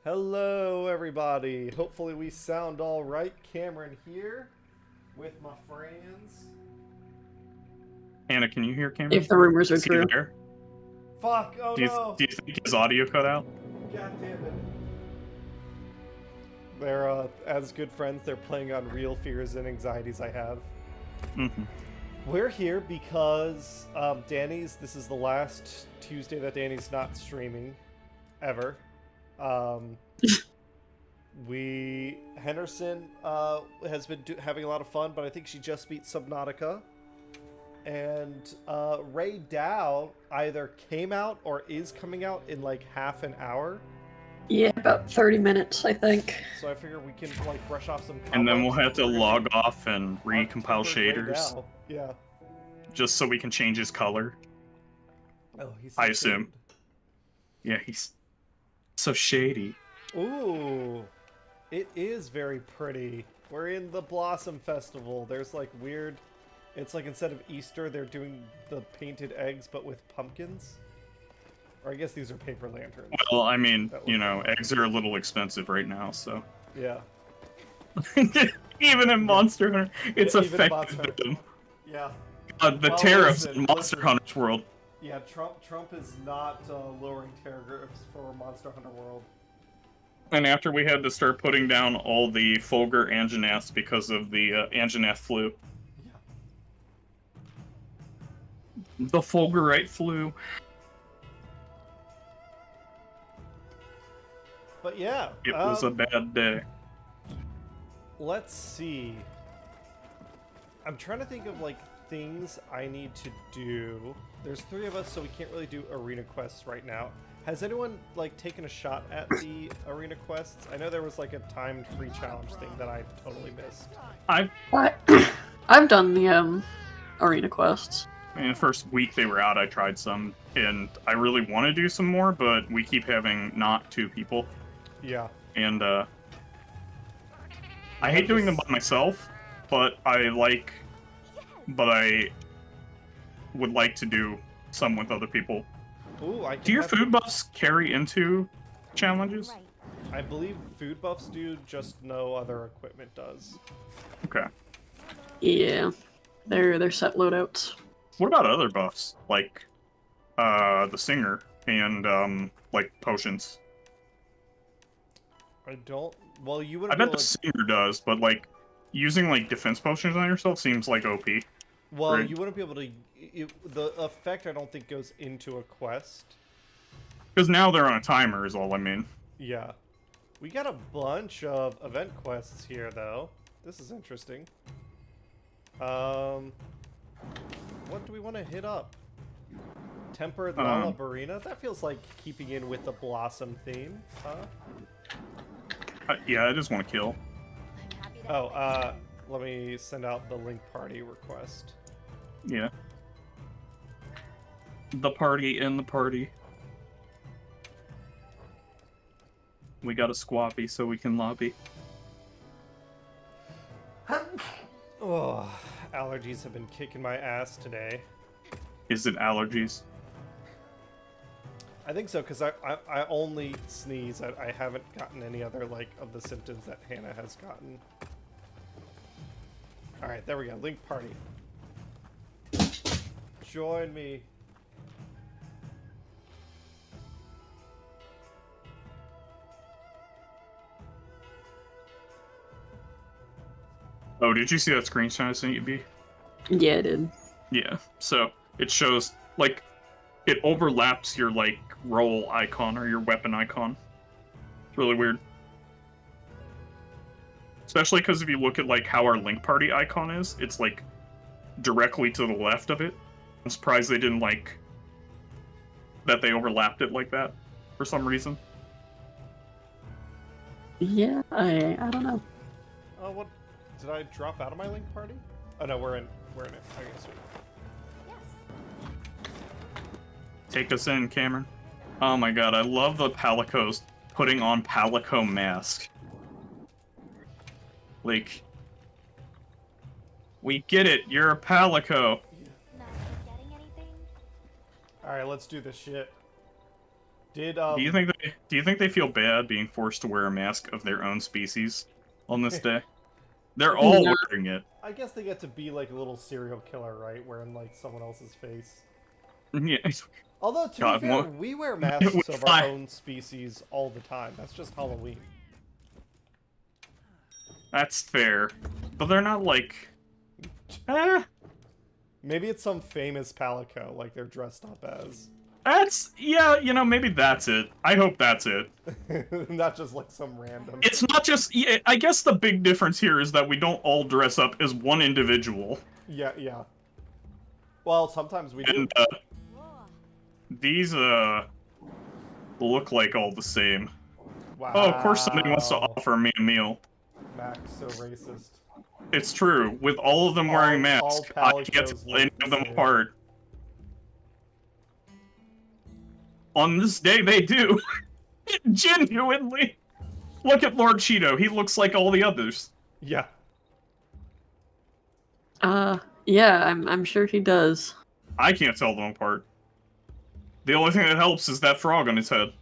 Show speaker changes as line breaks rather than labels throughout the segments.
Hello, everybody. Hopefully we sound all right. Cameron here with my friends.
Anna, can you hear Cameron?
If the rumors are
Is he
true.
there?
Fuck, oh
Do you think his audio cut out?
God damn it. They're, as good friends, they're playing on real fears and anxieties I have.
Mm-hmm.
We're here because this is the last Tuesday that Danny's not streaming, ever. Henderson has been having a lot of fun, but I think she just beat Subnautica. And Rey Dau either came out or is coming out in like half an hour.
Yeah, about 30 minutes, I think.
So I figure we can like brush off some
And then we'll
cobwebs
have to log off and recompile
Arch Tempered Rey
shaders.
Dau. Yeah.
Just so we can change his color.
Oh, he's
I assume. Yeah, he's so shady.
Ooh, it is very pretty. We're in the Blossom Festival. There's like weird, it's like instead of Easter, they're doing the painted eggs, but with pumpkins. Or I guess these are paper lanterns.
Well, I mean, you know, eggs are a little expensive right now, so.
Yeah.
Even in Monster Hunter, it's
Yeah, even in
affected them.
Yeah.
The
Well,
tariffs
listen,
in Monster Hunter's world.
Yeah, Trump is not lowering tariffs for Monster Hunter World.
And after we had to start putting down all the Fulgur Anjanaths because of the Anjanath flu.
Yeah.
The Fulgurite flu.
But yeah.
It was a bad day.
Let's see. I'm trying to think of like things I need to do. There's 3 of us, so we can't really do arena quests right now. Has anyone like taken a shot at the arena quests? I know there was like a timed free challenge thing that I totally missed.
I've done the arena quests.
In the first week they were out, I tried some, and I really want to do some more, but we keep having not 2 people.
Yeah.
And I hate doing them by myself, but I would like to do some with other people.
Ooh,
Do your food buffs carry into challenges?
I believe food buffs do, just no other equipment does.
Okay.
Yeah, they're set loadouts.
What about other buffs, like the singer and like potions?
I don't. Well, you would.
I bet the singer does, but like using like defense potions on yourself seems like OP.
Well,
right?
you wouldn't be able to. The effect I don't think goes into a quest.
Because now they're on a timer, is all I mean.
Yeah. We got a bunch of event quests here, though. This is interesting. What do we want to hit up? Tempered Lalabarina? That feels like keeping in with the Blossom theme, huh?
Yeah, I just want to kill.
Oh, let me send out the link party request.
Yeah. The party in the party. We got a squappy so we can lobby.
Oh, allergies have been kicking my ass today.
Is it allergies?
I think so, because I only sneeze. I haven't gotten any other, like, of the symptoms that Hannah has gotten. Alright, there we go. Link party. Join me.
Oh, did you see that screenshot I sent you, B?
Yeah, I did.
Yeah, so it shows, like, it overlaps your, like, role icon or your weapon icon. It's really weird. Especially because if you look at, like, how our link party icon is, it's, like, directly to the left of it. I'm surprised they didn't, like, that they overlapped it like that for some reason.
Yeah, I don't know.
Oh, what? Did I drop out of my link party? Oh, no, we're in it. Okay, sweet.
Take us in, Cameron. Oh my god, I love the Palicos putting on Palico mask. Like, we get it, you're a Palico.
Alright, let's do this shit. Did
Do you think they feel bad being forced to wear a mask of their own species on this day? They're all
No.
wearing it.
I guess they get to be like a little serial killer, right? Wearing like someone else's face.
Yeah.
Although to
God,
be fair,
what-
we wear masks
with
of our
fire.
own species all the time. That's just Halloween.
That's fair. But they're not like... Eh,
Maybe it's some famous palico, like they're dressed up as.
that's... Yeah, you know, maybe that's it. I hope that's it.
Not just like some random.
It's not just... I guess the big difference here is that we don't all dress up as one individual.
Yeah, yeah. Well, sometimes we do.
And, these, look like all the same.
Wow.
Oh, of course somebody wants to offer me a meal.
Max, so racist.
It's true. With all of them wearing
All
masks, I can't
palicos
tell any
look
of
the
them
same.
apart. On this day, they do. Genuinely. Look at Lord Cheeto. He looks like all the others.
Yeah.
Yeah, I'm sure he does.
I can't tell them apart. The only thing that helps is that frog on his head.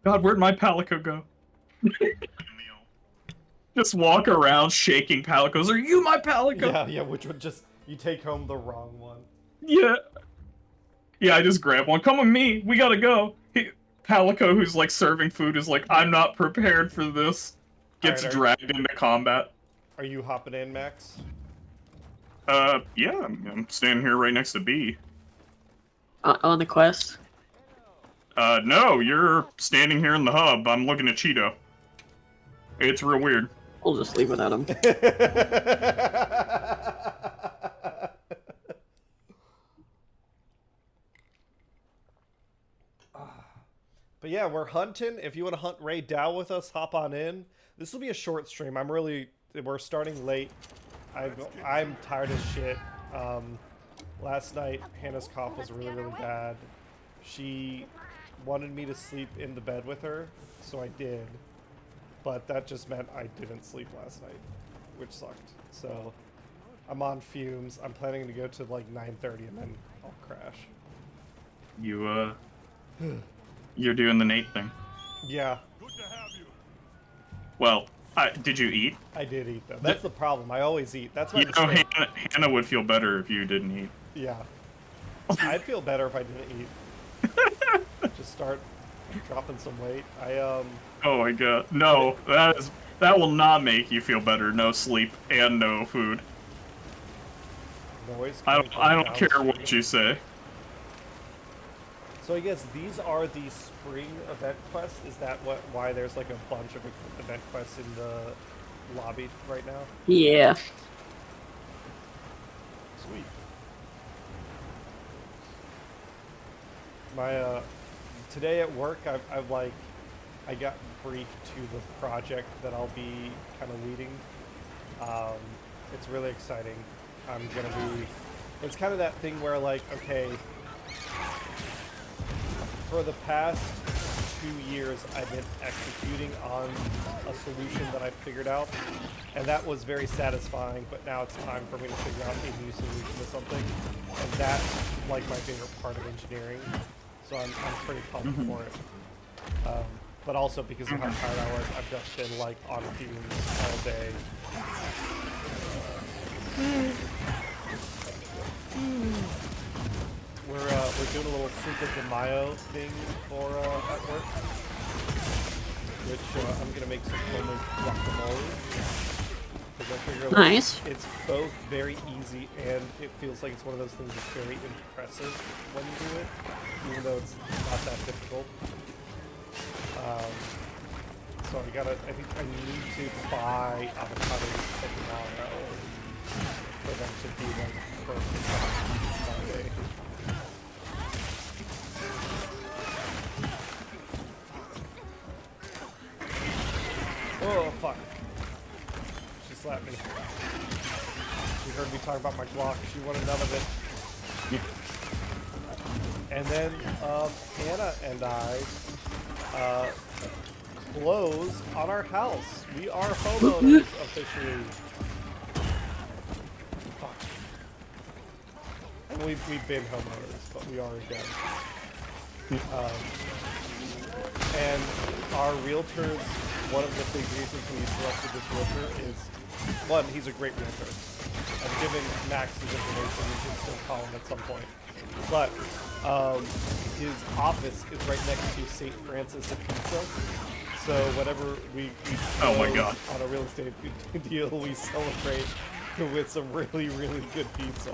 God, where'd my palico go? Just walk around shaking palicos. Are you my palico?
Yeah, yeah, which would just, you take home the wrong one.
Yeah. Yeah, I just grab one. Come with me. We gotta go. Palico, who's like serving food, is like, I'm not prepared for this. Gets
Alright,
dragged into combat.
Are you hopping in, Max?
Yeah, I'm standing here right next to B.
On the quest.
No, you're standing here in the hub. I'm looking at Cheeto. It's real weird.
We'll just leave without him.
But yeah, we're hunting. If you want to hunt Rey Dau with us, hop on in. This will be a short stream. We're starting late. I'm tired as shit. Last night, Hannah's cough was really, really bad. She wanted me to sleep in the bed with her, so I did. But that just meant I didn't sleep last night, which sucked. So I'm on fumes. I'm planning to go to like 9:30 and then I'll crash.
You're doing the Nate thing.
Yeah,
Well, did you eat?
I did eat though. That's the problem. I always eat. That's my
You know,
mistake.
Hannah would feel better if you didn't eat.
Yeah. I'd feel better if I didn't eat. Just start dropping some weight.
Oh my god. No, that will not make you feel better. No sleep and no food.
Noise.
I don't care what you say.
So I guess these are the spring event quests. Is that why there's like a bunch of event quests in the lobby right now?
Yeah.
Sweet. My today at work, I got briefed to the project that I'll be kind of leading. It's really exciting. It's kind of that thing where like, okay, for the past 2 years, I've been executing on a solution that I figured out, and that was very satisfying, but now it's time for me to figure out a new solution to something, and that's like my favorite part of engineering, so I'm pretty pumped for it. But also because of how tired I was, I've just been like on fumes all day. We're doing a little Cinco de Mayo thing for at work, which I'm gonna make some homemade guacamole. Because I figure like,
Nice.
it's both very easy and it feels like it's one of those things that's very impressive when you do it, even though it's not that difficult. So I think I need to buy avocados tomorrow for them to be like perfect on Monday. Oh, fuck. She slapped me. She heard me talk about my Glock. She wanted none of it. And then, Hannah and I, closed on our house. We are homeowners officially. Fuck. I we've been homeowners, but we are again. And our realtors, one of the big reasons we selected this realtor is, one, he's a great realtor. I've given Max his information, you can still call him at some point. But his office is right next to St. Francis of Pisa. So whenever we
Oh my
close
God.
on a real estate deal, we celebrate with some really, really good pizza.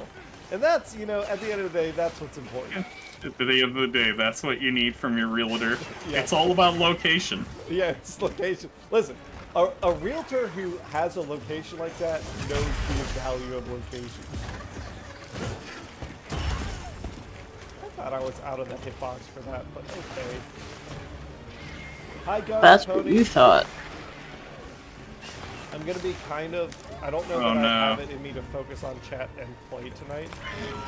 And that's, you know, at the end of the day, that's what's important.
At the end of the day, that's what you need from your realtor.
Yeah.
It's all about location.
Yeah, it's location. Listen, a realtor who has a location like that knows the value of location. I thought I was out of the hitbox for that, but okay. Hi, guys.
That's
Tony.
what you thought.
I'm gonna be kind of. I don't know
Oh,
that
no.
I have it in me to focus on chat and play tonight.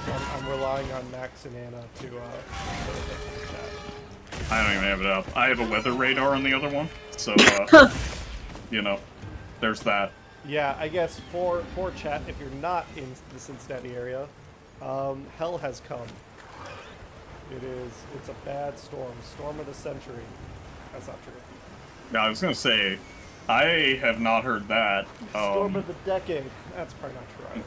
So I'm relying on Max and Anna to chat.
I don't even have it up. I have a weather radar on the other one, so you know, there's that.
Yeah, I guess for chat, if you're not in the Cincinnati area, hell has come. It's a bad storm. Storm of the century. That's not true.
Yeah, I was gonna say, I have not heard that.
Storm of the decade. That's probably not true either.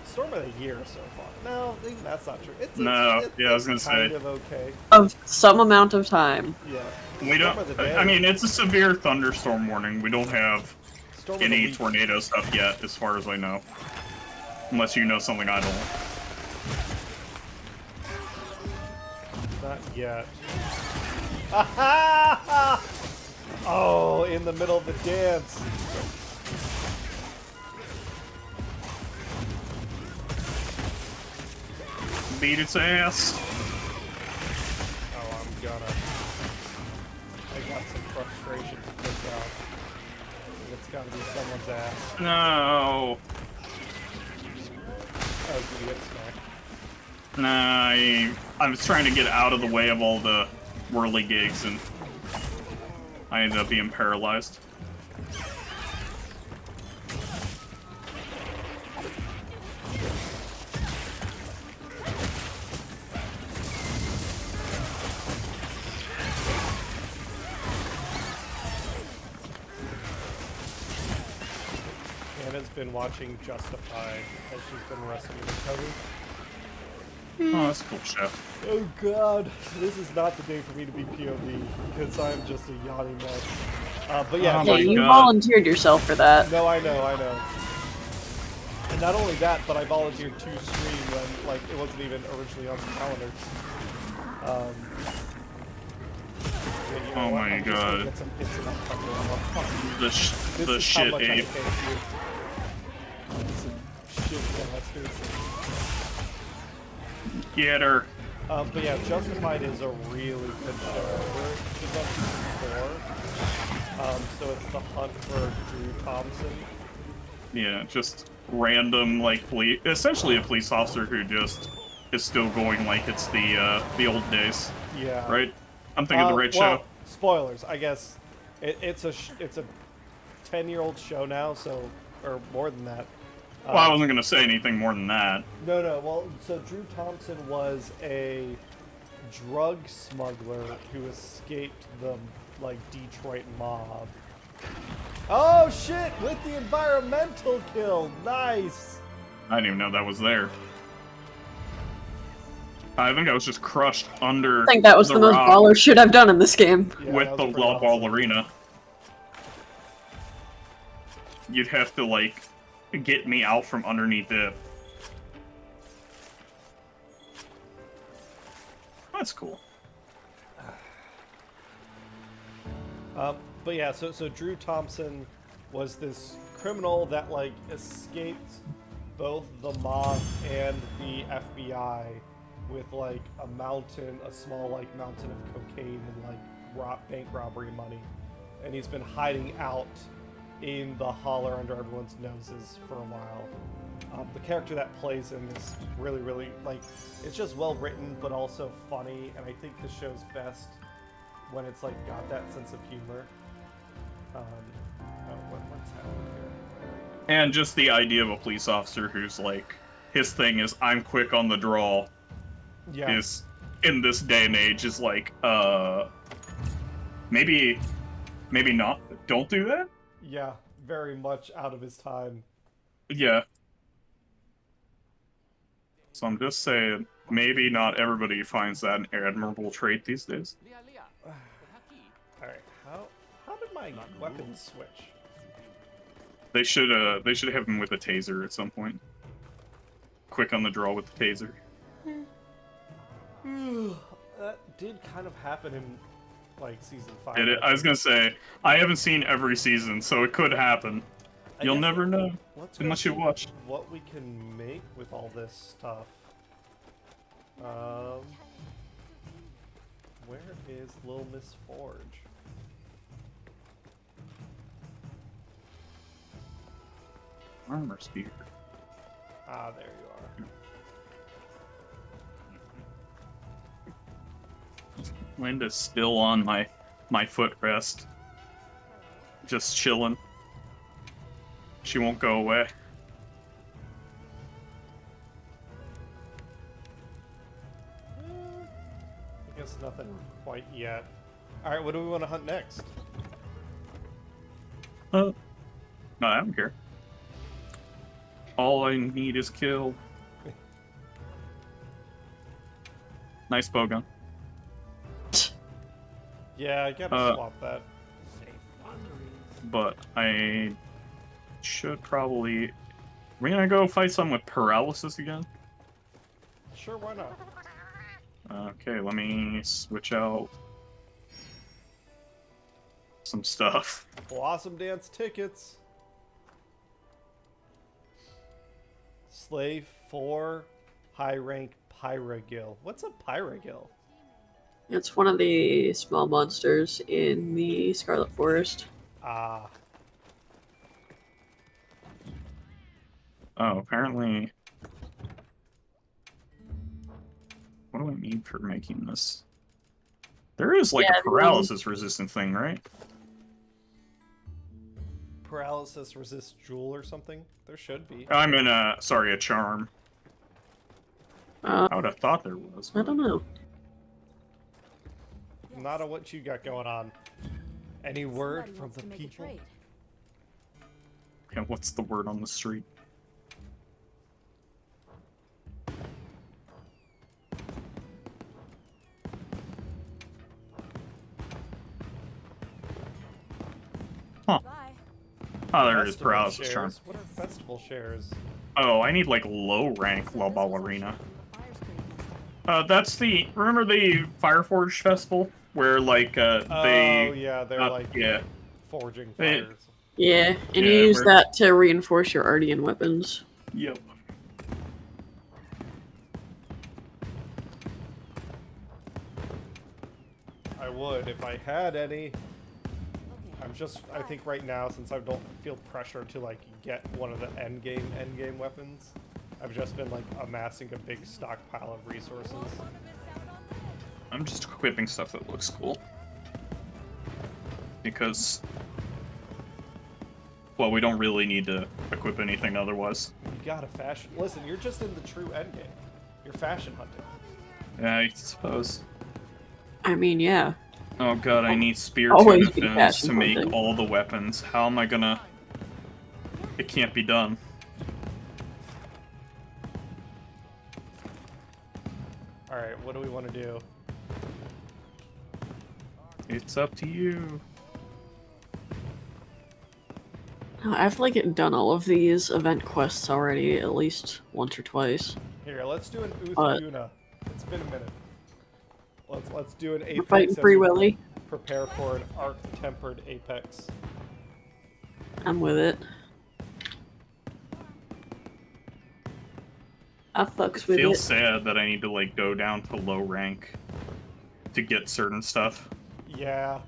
Storm of the year so far. No, even that's not true.
I was gonna say.
kind of okay.
Of some amount of time.
Yeah.
We don't.
Storm of the day.
I mean, it's a severe thunderstorm warning. We don't have
Storm of the
any
week.
tornado stuff yet, as far as I know. Unless you know something I don't.
Not yet. Aha! Oh, in the middle of the dance.
Beat its ass.
Oh, I'm gonna. I got some frustration to pick out. It's gotta be someone's ass.
No.
Oh, did you get smacked?
Nah, I was trying to get out of the way of all the whirly gigs, and I ended up being paralyzed.
Anna's been watching Justified as she's been resting in recovery.
Oh, that's a cool show.
Oh god, this is not the day for me to be POV because I'm just a yawning mess. But yeah,
Oh
Yeah,
my
you
God.
volunteered yourself for that.
no, I know. And not only that, but I volunteered to stream when like it wasn't even originally on the calendar. Yeah, you know
Oh
what?
my
I'm just gonna
God.
get some pizza and I'll fuck it all up. Fuck you. This
The
is how
shit
much I
ape.
hate you. Some shit bastards.
Get her.
But yeah, Justified is a really good show. She's on season 4. So it's the hunt for Drew Thompson.
Yeah, just random, like, essentially a police officer who just is still going like it's the old days,
Yeah.
right? I'm thinking of the right
well,
show.
Spoilers, I guess. It's a 10-year-old show now, so or more than that.
Well, I wasn't gonna say anything more than that.
No. Well, so Drew Thompson was a drug smuggler who escaped the like Detroit mob. Oh shit! With the environmental kill, nice.
I didn't even know that was there. I think I was just crushed under.
I think that was the most
rock
baller shit I've done in this game.
Yeah,
with
that
the
was pretty
Love Ball
awesome.
Arena. You'd have to like get me out from underneath it. That's cool.
But yeah, so Drew Thompson was this criminal that like escaped both the mob and the FBI with like a small like mountain of cocaine and like bank robbery money, and he's been hiding out in the holler under everyone's noses for a while. The character that plays him is really, really like it's just well written, but also funny, and I think the show's best when it's like got that sense of humor. What's happening here?
And just the idea of a police officer who's like his thing is I'm quick on the draw.
Yeah.
Is in this day and age is like maybe not. Don't do that.
Yeah, very much out of his time.
Yeah. So I'm just saying, maybe not everybody finds that an admirable trait these days.
Alright, how did my weapon switch?
They should have him with a taser at some point. Quick on the draw with the taser.
That did kind of happen in like season 5.
I was gonna say, I haven't seen every season, so it could happen. You'll never know unless you watch.
What we can make with all this stuff. Where is Lil Miss Forge?
Armor spear.
Ah, there you are.
Linda's still on my footrest. Just chilling. She won't go away.
I guess nothing quite yet. Alright, what do we want to hunt next?
No, I don't care. All I need is kill. Nice bow gun.
Yeah, I gotta swap that.
But I should probably... We're gonna go fight some with paralysis again?
Sure, why not?
Okay, let me switch out some stuff.
Blossom Dance tickets. Slave 4, high rank Pyragil. What's a Pyragil?
It's one of the small monsters in the Scarlet Forest.
Ah.
Oh, apparently... What do I need for making this? There is like a paralysis resistant thing, right?
Paralysis resist jewel or something? There should be.
I'm in a charm. I would have thought there was.
I don't know.
Not what you got going on. Any word from the people?
Yeah, what's the word on the street? Huh. Oh, there it is, paralysis charm.
What are festival shares?
Oh, I need like low rank La Ballerina. That's the, remember the Fireforge festival? Where like,
Oh, yeah, they're like forging fires.
Yeah, and you use that to reinforce your Ardian weapons.
Yep.
I would if I had any. I think right now, since I don't feel pressure to like get one of the endgame weapons, I've just been like amassing a big stockpile of resources.
I'm just equipping stuff that looks cool. Because, well, we don't really need to equip anything otherwise.
You gotta fashion. Listen, you're just in the true endgame. You're fashion hunting.
Yeah, I suppose.
I mean, yeah.
Oh god, I need spear
Always
tuna
be
fins to
fashion
make
hunting.
all the weapons. How am I gonna... It can't be done.
Alright, what do we want to do?
It's up to you.
I've like done all of these event quests already, at least once or twice.
Here, let's do an Uthuna. It's been a minute. Let's do an
We're
Apex.
fighting Free Willy.
Prepare for an Arch Tempered Apex.
I'm with it. I fucks with
I feel
it.
sad that I need to like go down to low rank to get certain stuff.
Yeah.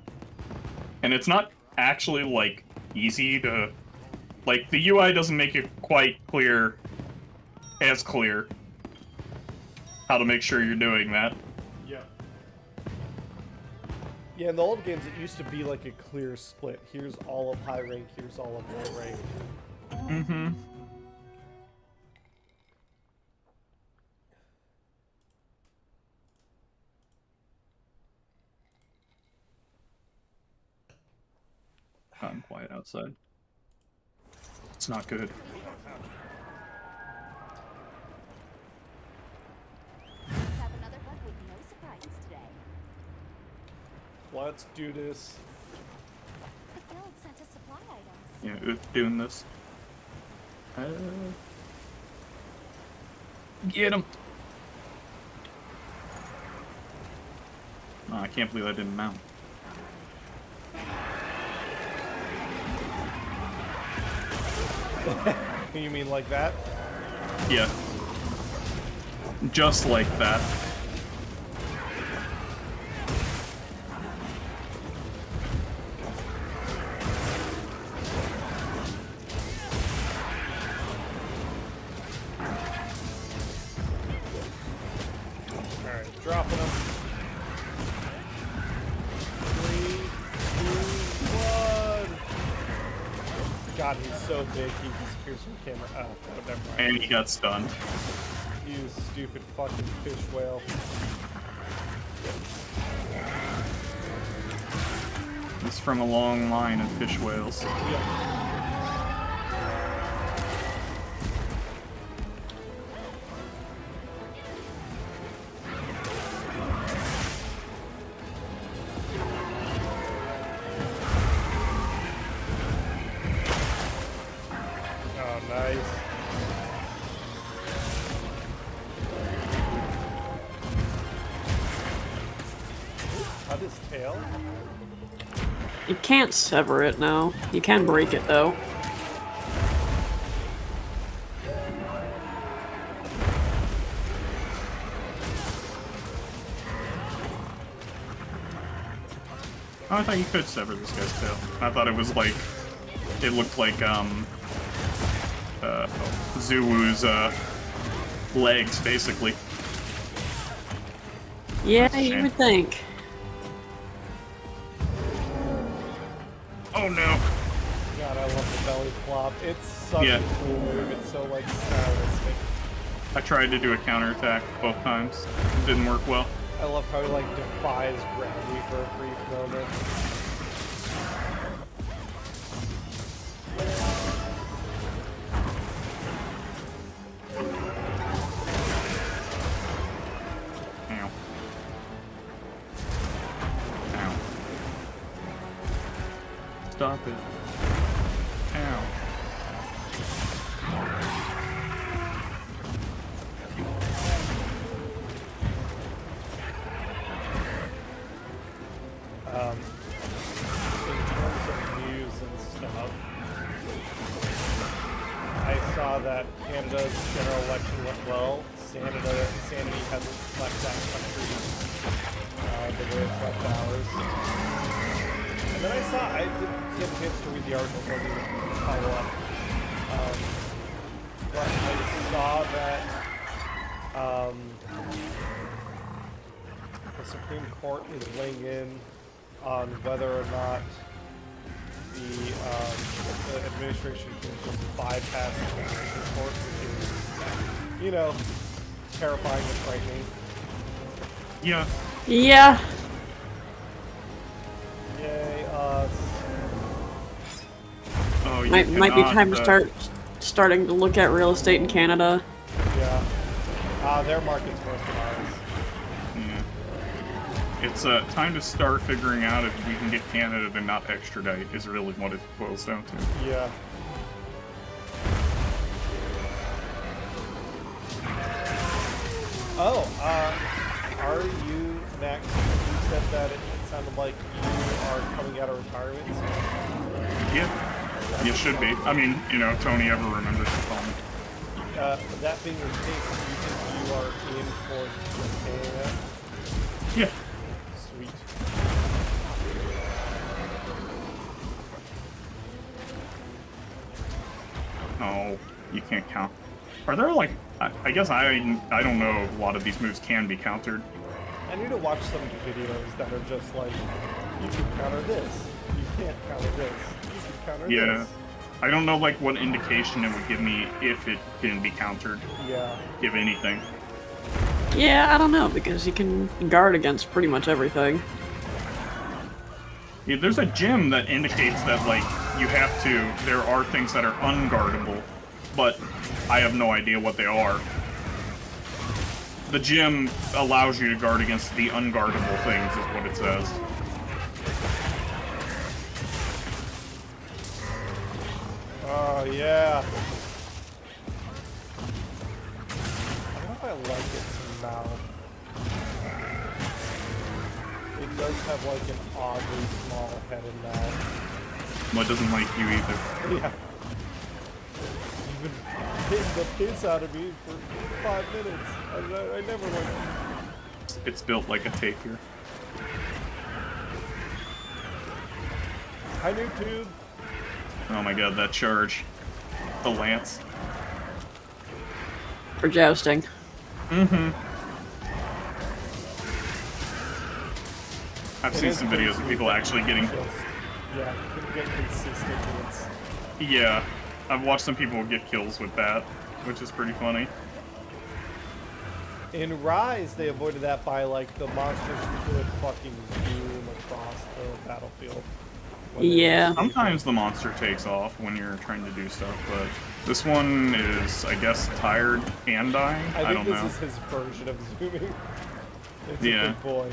And it's not actually like easy to, like, the UI doesn't make it quite clear how to make sure you're doing that.
Yeah. Yeah, in the old games it used to be like a clear split. Here's all of high rank, here's all of low rank.
Mm-hmm. gotten quiet outside. It's not good.
Have another bug with no surprises today.
Let's do this.
The guild sent us supply items.
Yeah, doing this. Get him! Oh, I can't believe I didn't mount.
You mean like that?
Yeah. Just like that.
Alright, dropping them. 3, 2, 1. God, he's so big, he disappears from camera. Oh, never mind.
And he got stunned.
You stupid fucking fish whale.
He's from a long line of fish whales.
Yeah. Oh, nice. Cut his tail?
You can't sever it now. You can break it though.
Oh, I thought you could sever this guy's tail. I thought it was like... It looked like, Zuwu's, legs, basically.
Yeah,
That's a
you
shame.
would think.
Oh no!
God, I love the belly flop. It's such
Yeah.
a cool move. It's so, like, stylistic.
I tried to do a counterattack both times. It didn't work well.
I love how he, like, defies gravity for a brief moment.
Ow. Ow. Stop it. Ow.
In terms of news and stuff, I saw that Canada's general election went well. Sanity hasn't left that country the way it's left ours. And then I didn't get a chance to read the article, so I didn't follow up. But I saw that the Supreme Court is weighing in on whether or not the administration can just bypass the Supreme Court, which is, you know, terrifying and frightening.
Yeah.
Yeah.
Yay, us.
Oh, you
Might be
cannot,
time to starting to look at real estate in Canada.
Yeah. Their market's worse than ours.
Yeah. It's time to start figuring out if we can get Canada to not extradite, is really what it boils down to.
Yeah. Oh, are you next? You said that it sounded like you are coming out of retirement soon.
Yeah. You should be. I mean, you know, if Tony ever remembers to call me.
That being the case, do you think you are in for Japan?
Yeah.
Sweet.
Oh, you can't count. Are there like... I guess I don't know if a lot of these moves can be countered.
I need to watch some videos that are just like, you can counter this, you can't counter this, you can counter
Yeah.
this.
I don't know like what indication it would give me if it can be countered,
Yeah.
if anything.
Yeah, I don't know, because you can guard against pretty much everything.
Yeah, there's a gem that indicates that, like, you have to... There are things that are unguardable, but I have no idea what they are. The gem allows you to guard against the unguardable things, is what it says.
Oh, yeah. I don't know if I like its mouth. It does have like an oddly small head and mouth.
Well, it doesn't like you either.
Yeah. You've been hitting the piss out of me for 5 minutes. I never liked it.
It's built like a tapier.
Hi, NoobTube.
Oh my god, that charge. The lance.
For jousting.
Mm-hmm. I've
It
seen
is
some
pretty
videos of
sweet
people
that
actually getting...
just, yeah, can get consistent hits.
Yeah, I've watched some people get kills with that, which is pretty funny.
In Rise, they avoided that by, like, the monsters could fucking zoom across the battlefield. when they
Yeah.
were
Sometimes the monster takes off when you're trying to do stuff, but this one is, I guess, tired and dying?
I
I
think
don't
this
know.
is his version of zooming. It's
Yeah.
a big boy.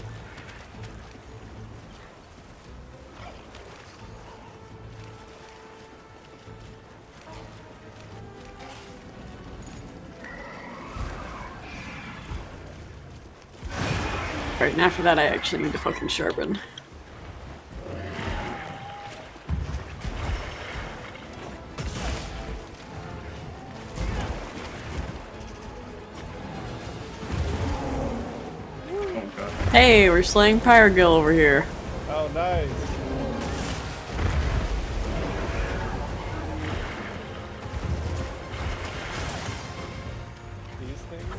Right, and after that I actually need to fucking sharpen.
Oh god.
Hey, we're slaying Pyrgil over here.
Oh, nice. These things?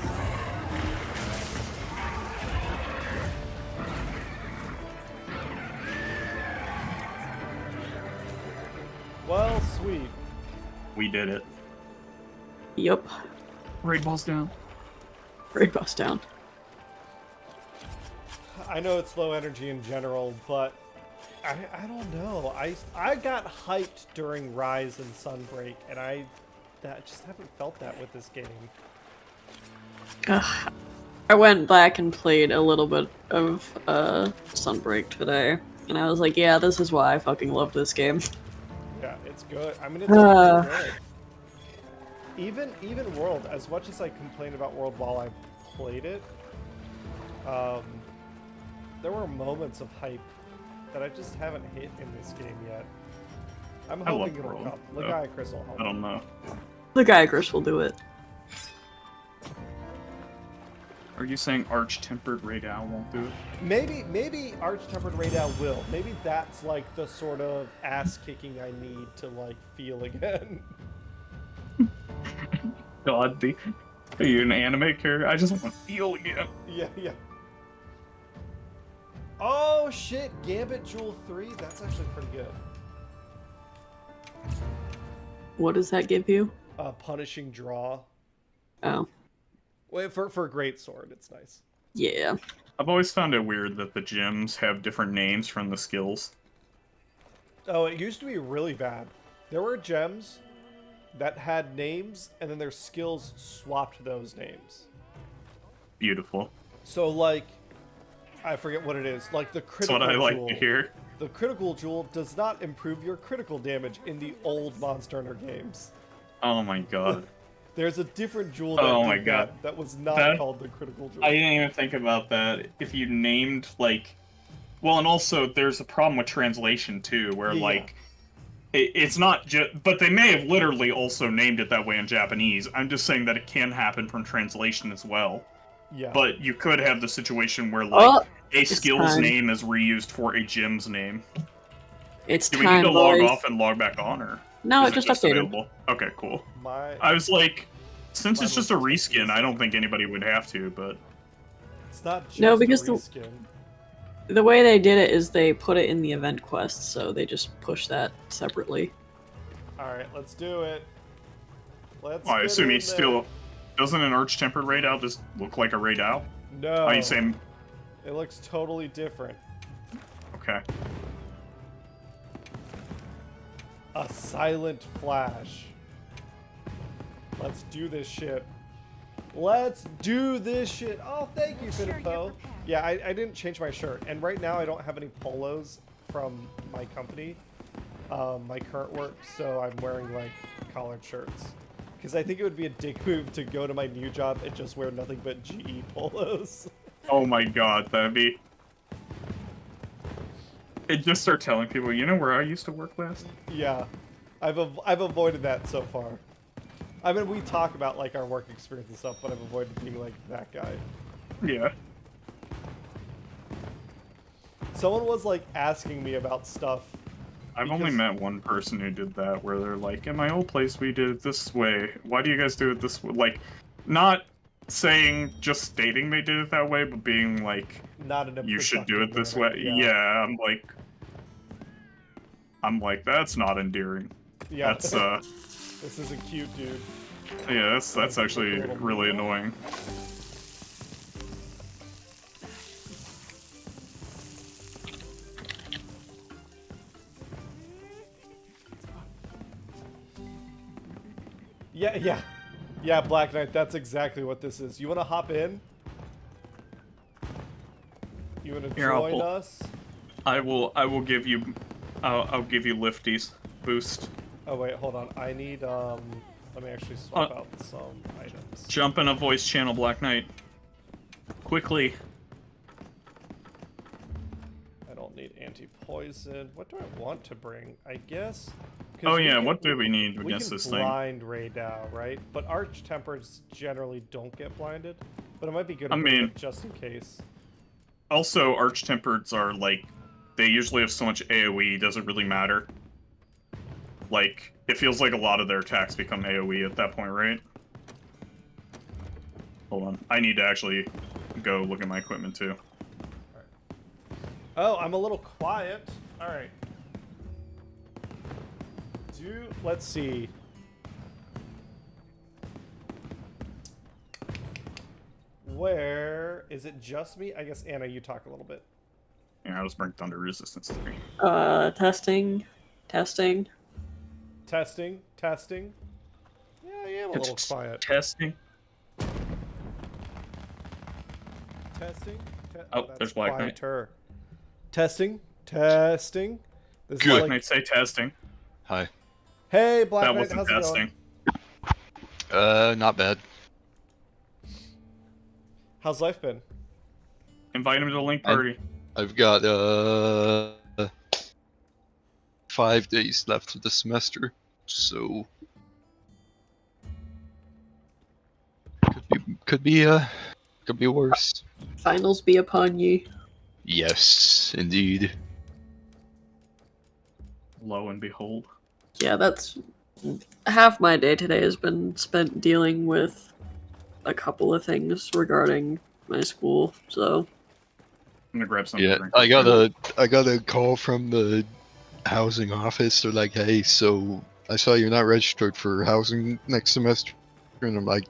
Well, sweet.
We did it.
Yup.
Raid boss down.
Raid boss down.
I know it's low energy in general, but I don't know. I got hyped during Rise and Sunbreak, and I just haven't felt that with this game.
Ugh. I went back and played a little bit of Sunbreak today, and I was like, yeah, this is why I fucking love this game.
Yeah, it's good. I mean, it's really good. Even World, as much as I complained about World while I played it, there were moments of hype that I just haven't hit in this game yet. I'm
I love
hoping it'll
World,
come.
though.
Legiacris will help.
I don't know.
The Geiger's will do it.
Are you saying Arch Tempered Rey Dau won't do it?
Maybe Arch Tempered Rey Dau will. Maybe that's like the sort of ass kicking I need to like feel again.
God, are you an anime character? I just want to feel again.
Yeah. Oh shit, Gambit Jewel 3? That's actually pretty good.
What does that give you?
Punishing Draw.
Oh.
Wait, for a great sword, it's nice.
Yeah.
I've always found it weird that the gems have different names from the skills.
Oh, it used to be really bad. There were gems that had names, and then their skills swapped those names.
Beautiful.
So, like, I forget what it is. Like, the
That's
critical
what I like
jewel.
to hear.
The critical jewel does not improve your critical damage in the old Monster Hunter games.
Oh my god.
There's a different jewel that
Oh
did
my god.
that was not
That-
called the critical jewel.
I didn't even think about that. If you named, like... Well, and also, there's a problem with translation, too, where,
Yeah.
like... It's not just... But they may have literally also named it that way in Japanese. I'm just saying that it can happen from translation as well.
Yeah.
But you could have the situation where, like,
Oh,
a skill's
time.
name is reused for a gem's name.
it's
Do we need
time,
to log
boys.
off and log back on, or
No,
is
it just updated.
available? Okay, cool.
My
I was like, since
Mine
it's just a
was just a
reskin, I don't think anybody would have to, but...
it's not just
No, because
a
the-
reskin.
The way they did it is they put it in the event quest, so they just push that separately.
Alright, let's do it. Let's
Well, I
get
assume
in
he's
there.
still... Doesn't an Arch Tempered Rey Dau just look like a Rey Dau?
No.
Oh, you saying...
It looks totally different.
Okay.
A silent flash. Let's do this shit. Let's do this shit. Oh, thank you, Finipo. Yeah, I didn't change my shirt. And right now I don't have any polos from my company, my current work. So I'm wearing like collared shirts. Because I think it would be a dick move to go to my new job and just wear nothing but GE polos.
Oh my god, that'd be... And just start telling people, you know where I used to work last?
Yeah, I've avoided that so far. I mean, we talk about like our work experience and stuff, but I've avoided being like that guy.
Yeah.
Someone was like asking me about stuff.
I've only met one person who did that, where they're like, in my old place we did it this way. Why do you guys do it this way? Like, not saying, just stating they did it that way, but being like,
Not in a
you should do it this
manner,
way.
yeah.
Yeah, I'm like, that's not endearing.
Yeah.
That's,
This isn't cute, dude.
yeah, that's actually really annoying.
Yeah, Black Knight, that's exactly what this is. You want to hop in? You want to
Here, I'll
join
pull-
us?
I will give you, I'll give you lifties boost.
Oh wait, hold on. I need let me actually swap out some items.
Jump in a voice channel, Black Knight. Quickly.
I don't need anti-poison. What do I want to bring? I guess.
Oh yeah, what do we need
We
against
can
this thing?
blind Rey Dau, right? But Arch Tempereds generally don't get blinded. But it might be good
I
to bring
mean-
it just in case.
Also, Arch Tempereds are like, they usually have so much AoE, doesn't really matter. Like, it feels like a lot of their attacks become AoE at that point, right? Hold on, I need to actually go look at my equipment too.
Oh, I'm a little quiet. All right. Let's see. Where is it? Just me? I guess Anna, you talk a little bit.
Yeah, I was bring Thunder Resistance 3.
Testing.
Testing. Yeah, I am a little quiet.
Testing.
Testing.
Oh, there's Black Knight.
quieter. Testing. This is
Black
like-
Knight, say testing.
Hi.
Hey, Black
That
Knight,
wasn't
how's it
testing.
going?
Not bad.
How's life been?
Invite him to the link party.
I've got 5 days left of the semester, so could be worse.
Finals be upon ye.
Yes, indeed.
Lo and behold.
Yeah, that's half my day today has been spent dealing with a couple of things regarding my school. So
I'm gonna grab something.
Yeah,
to drink.
I got a call from the housing office. They're like, "Hey, so I saw you're not registered for housing next semester," and I'm like,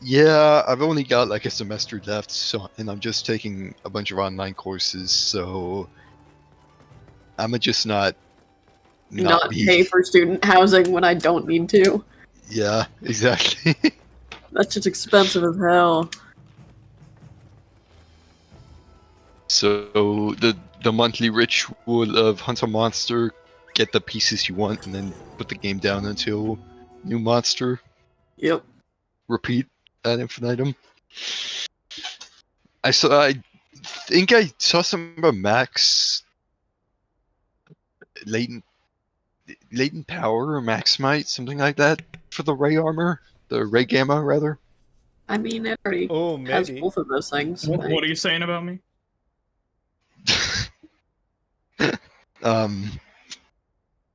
"Yeah, I've only got like a semester left, so and I'm just taking a bunch of online courses, so I'ma just not be."
pay for student housing when I don't need to.
Yeah, exactly.
That's just expensive as hell.
So the monthly ritual of hunt a monster, get the pieces you want, and then put the game down until new monster.
Yep.
Repeat ad infinitum. I think I saw some about max latent power or max might, something like that, for the Ray armor, the Ray Gamma rather.
I mean, it already
Oh,
has
maybe.
both of those things.
What are you saying about me?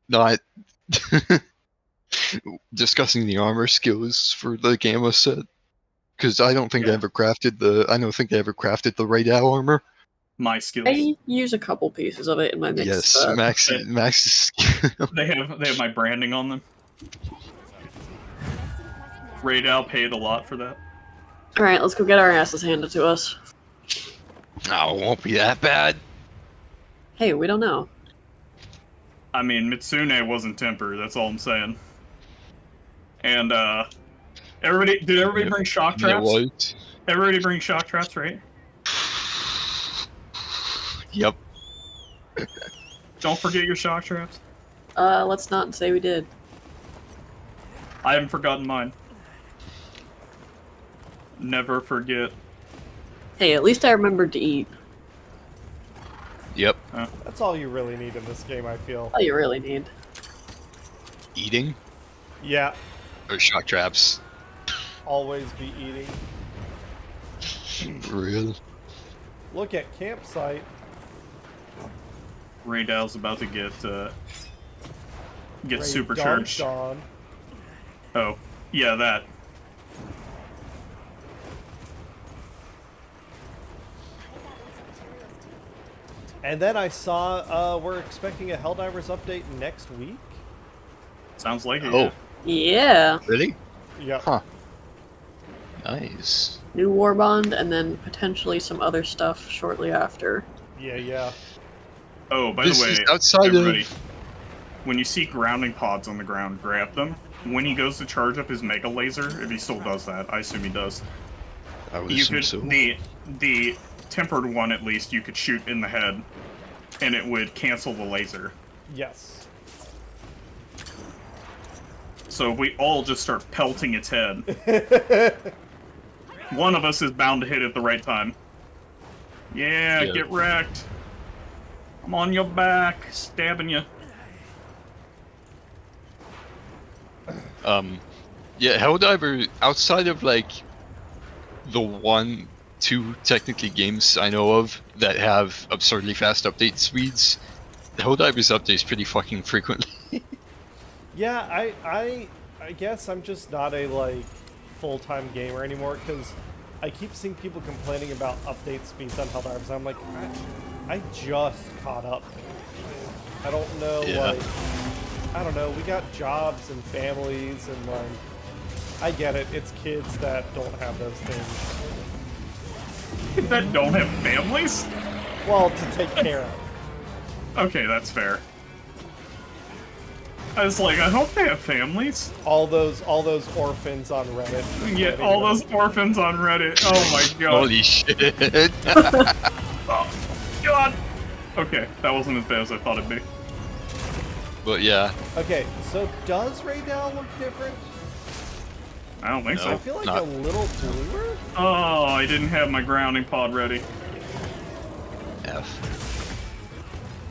Not discussing the armor skills for the Gamma set, because I don't think they
Yeah.
ever crafted the Rey Dau armor.
My skills.
I use a couple pieces of it in my mix.
Yes,
but
Max's
They have my branding on them. Rey Dau paid a lot for that.
all right, let's go get our asses handed to us.
Oh, it won't be that bad.
Hey, we don't know.
I mean, Mitsune wasn't tempered, that's all I'm saying. And, did everybody bring shock
Yeah,
traps?
what?
Everybody bring shock traps, right?
Yep.
Don't forget your shock traps.
Let's not say we did.
I haven't forgotten mine. Never forget.
Hey, at least I remembered to eat.
Yep.
That's all you really need in this game, I feel.
All you really need.
Eating
Yeah,
or shock traps.
always be eating.
For real.
Look at campsite.
Rey Dau's about to get
Ray
supercharged.
dunked on.
Oh, yeah, that.
And then I saw we're expecting a Helldivers update next week.
Sounds like it.
Oh,
Yeah.
really?
Yep.
Huh. Nice.
New Warbond, and then potentially some other stuff shortly after.
Yeah.
Oh, by
This
the way,
is outside
everybody,
of.
when you see grounding pods on the ground, grab them. When he goes to charge up his mega laser, if he still does that, I assume he does.
I would
You
assume
could
so.
the tempered one at least you could shoot in the head, and it would cancel the laser.
Yes.
So if we all just start pelting its head, one of us is bound to hit it the right time. Yeah,
Yeah.
get wrecked. I'm on your back, stabbing you.
Yeah, Helldiver, outside of like the 2 technically games I know of that have absurdly fast update speeds, the Helldivers updates pretty fucking frequently.
Yeah, I guess I'm just not a like full-time gamer anymore because I keep seeing people complaining about update speeds on Helldivers. I'm like, I just caught up. I don't know,
Yeah.
like, I don't know. We got jobs and families and like, I get it. It's kids that don't have those things.
That don't have families?
Well, to take care of.
Okay, that's fair. I was like, I hope they have families.
All those orphans on Reddit.
Yeah, all those orphans on Reddit. Oh my god.
Holy shit.
Oh, god. Okay, that wasn't as bad as I thought it'd be.
But yeah,
Okay, so does Rey Dau look different?
I don't think
I
so.
feel like
not-
a little bluer.
Oh, I didn't have my grounding pod ready.
F.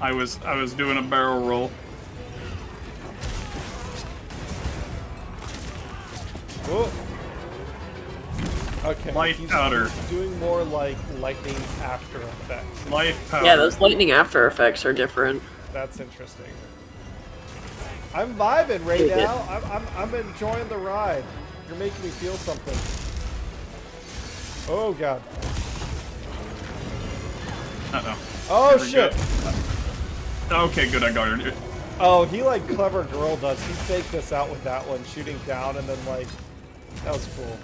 I was doing a barrel roll.
Whoa. Okay.
Life
he's
powder.
doing more like lightning after effects.
Life power.
Yeah, those lightning after effects are different.
That's interesting. I'm vibing, Rey Dau. I'm enjoying the ride. You're making me feel something. Oh god.
Uh-oh.
Oh
There we
shit.
go. Okay, good, I got her.
Oh, he like clever girl does. He faked us out with that one, shooting down, and then like, that was cool.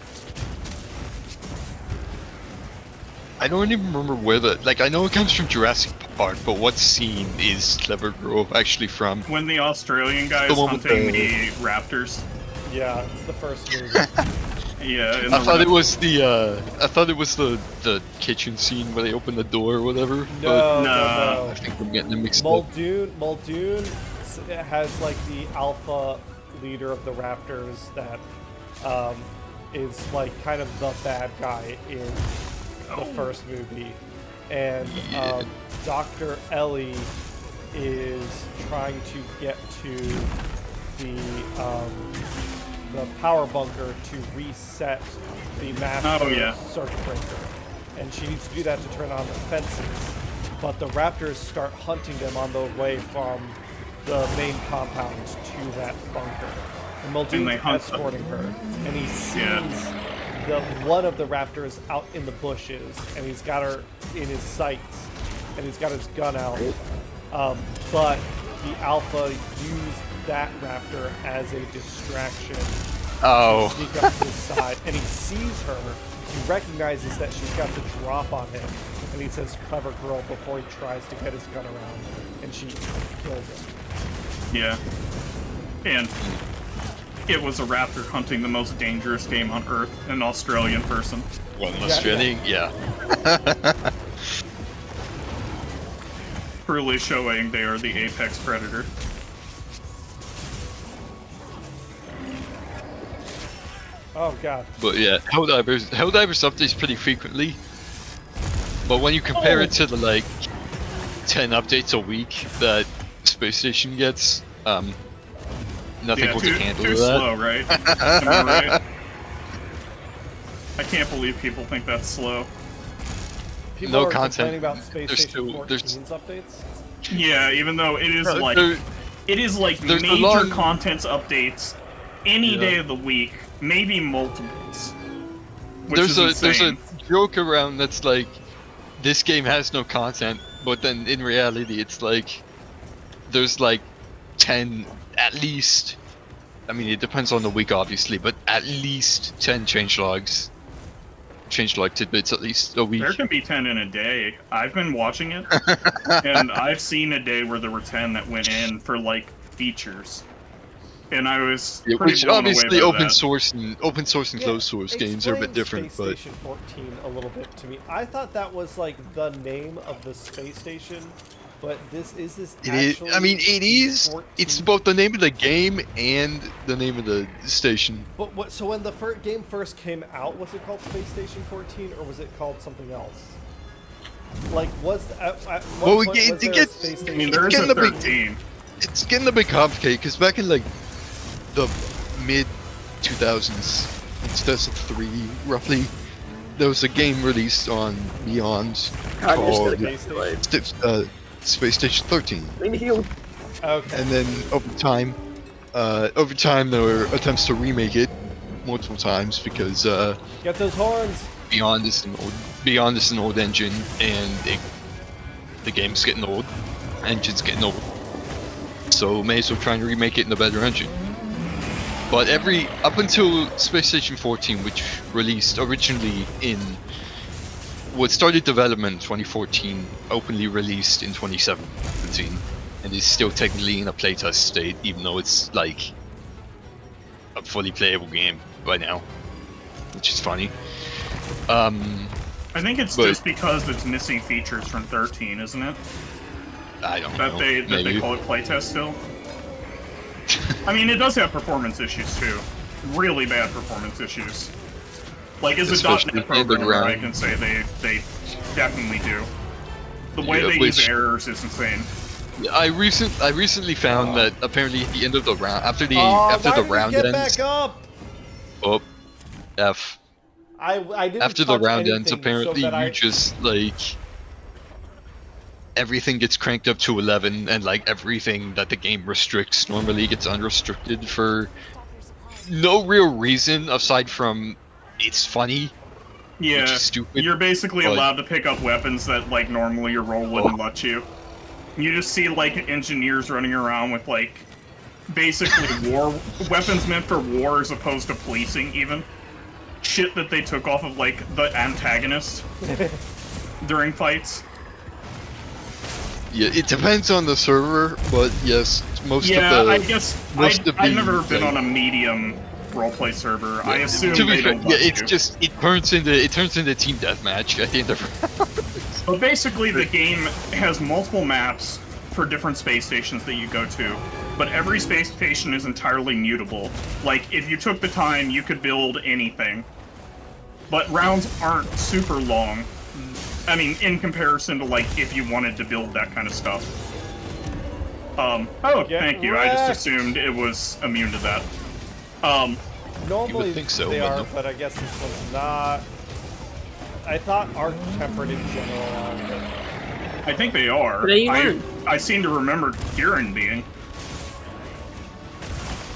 I don't even remember where I know it comes from Jurassic Park, but what scene is Clever Grove actually from?
When the Australian guy
The
is
one with
hunting
the-
the raptors.
Yeah, it's the first movie.
Yeah, in
I
the
thought it
rap-
was the kitchen scene where they open the door or whatever.
No,
No.
But I
no.
think I'm getting them mixed up.
Muldoon has like the alpha leader of the Raptors that is like kind of the bad guy in the first movie, and
Yeah.
Dr. Ellie is trying to get to the power bunker to reset the master
Oh, yeah.
circuit breaker, and she needs to do that to turn on the fences. But the Raptors start hunting them on the way from the main compound to that bunker. And
And
Muldoon's
they hunt them.
escorting her, and he sees
Yeah.
the one of the Raptors out in the bushes, and he's got her in his sights, and he's got his gun out. But the Alpha used that Raptor as a distraction.
Oh.
Sneak up to his side, and he sees her. He recognizes that she's got the drop on him, and he says "clever girl" before he tries to get his gun around, and she kills him.
Yeah. And it was a raptor hunting the most dangerous game on Earth, an Australian person.
Well, in Australia, yeah.
Truly showing they are the apex predator.
Oh god.
But yeah, Helldivers updates pretty frequently. But when you compare it to the like 10 updates a week that Space Station gets, nothing
Yeah,
will
too
handle that.
slow, right? Am I right? I can't believe people think that's slow.
People
No
are
content.
complaining about Space
There's
Station
still- there's-
14's updates.
Yeah, even though it is like
there's a
major
long-
contents updates any
Yeah.
day of the week, maybe multiples. Which
There's
is
a
insane.
joke around that's like, this game has no content, but then in reality it's like, there's like 10 at least. I mean, it depends on the week, obviously, but at least 10 changelog tidbits at least a week.
There can be 10 in a day. I've been watching it, and I've seen a day where there were 10 that went in for like features, and I was
Yeah,
pretty
which
blown
obviously
away by
open
that.
source and closed source games are a bit
explain
different,
Space
but
Station 14 a little bit to me. I thought that was like the name of the space station, but this is
it is. I mean, it is.
14?
It's both the name of the game and the name of the station.
But what? So when the game first came out, was it called Space Station 14 or was it called something else? Like, was at what
Well,
point
it
was there a
gets-
Space
I
Station?
mean, there's
getting
a
a bit-
13.
It's getting a bit complicated because back in like the mid 2000s, 2003 roughly, there was a game released on Beyond
God, you're
called
still getting delayed.
Space Station 13.
Lean healed.
Okay.
And then over time there were attempts to remake it multiple times because
Get those horns.
Beyond is an old engine, and the game's getting old, engine's getting old, so may as well try and remake it in a better engine. But up until Space Station 14, which released originally what started development in 2014, openly released in 2017, and is still technically in a playtest state, even though it's like a fully playable game by now, which is funny.
I think it's
But-
just because it's missing features from 13, isn't it?
I don't
That
know.
they
maybe.
call it playtest still. I mean, it does have performance issues too. Really bad performance issues. Like as a
Especially
.NET
in the
programmer, I
round.
can say they definitely do. The way
Yeah,
they
which-
use errors is insane.
I recently found that apparently at the end of the round, after the
Why did
round
you get
ends,
back up?
oh, F.
I didn't
After the
touch
round ends,
anything
apparently
so that
you just like everything gets cranked up to 11, and like everything that the game restricts normally gets unrestricted for no real reason aside from it's funny, which
Yeah,
is stupid.
you're basically
but-
allowed to pick up weapons that like normally your role wouldn't let you. You just see like engineers running around with like basically war weapons meant for war as opposed to policing even. Shit that they took off of like the antagonist during fights.
Yeah, it depends on the server, but yes, most
Yeah,
of the
I guess
most of
I've
the,
never been
like-
on a medium roleplay server. I assume
to be
they
fair,
don't
yeah,
let
it's
you.
just it turns into team deathmatch at the end of.
But basically, the game has multiple maps for different space stations that you go to, but every space station is entirely mutable. Like, if you took the time, you could build anything. But rounds aren't super long. I mean, in comparison to, like, if you wanted to build that kind of stuff. Oh,
Get
thank you. I just
wrecked.
assumed it was immune to that.
Normally
think so,
they
but
are,
no.
but I guess this one's not. I thought Arch Tempered in general are, but
I think they are.
Today you learned.
I seem to remember Kieran being.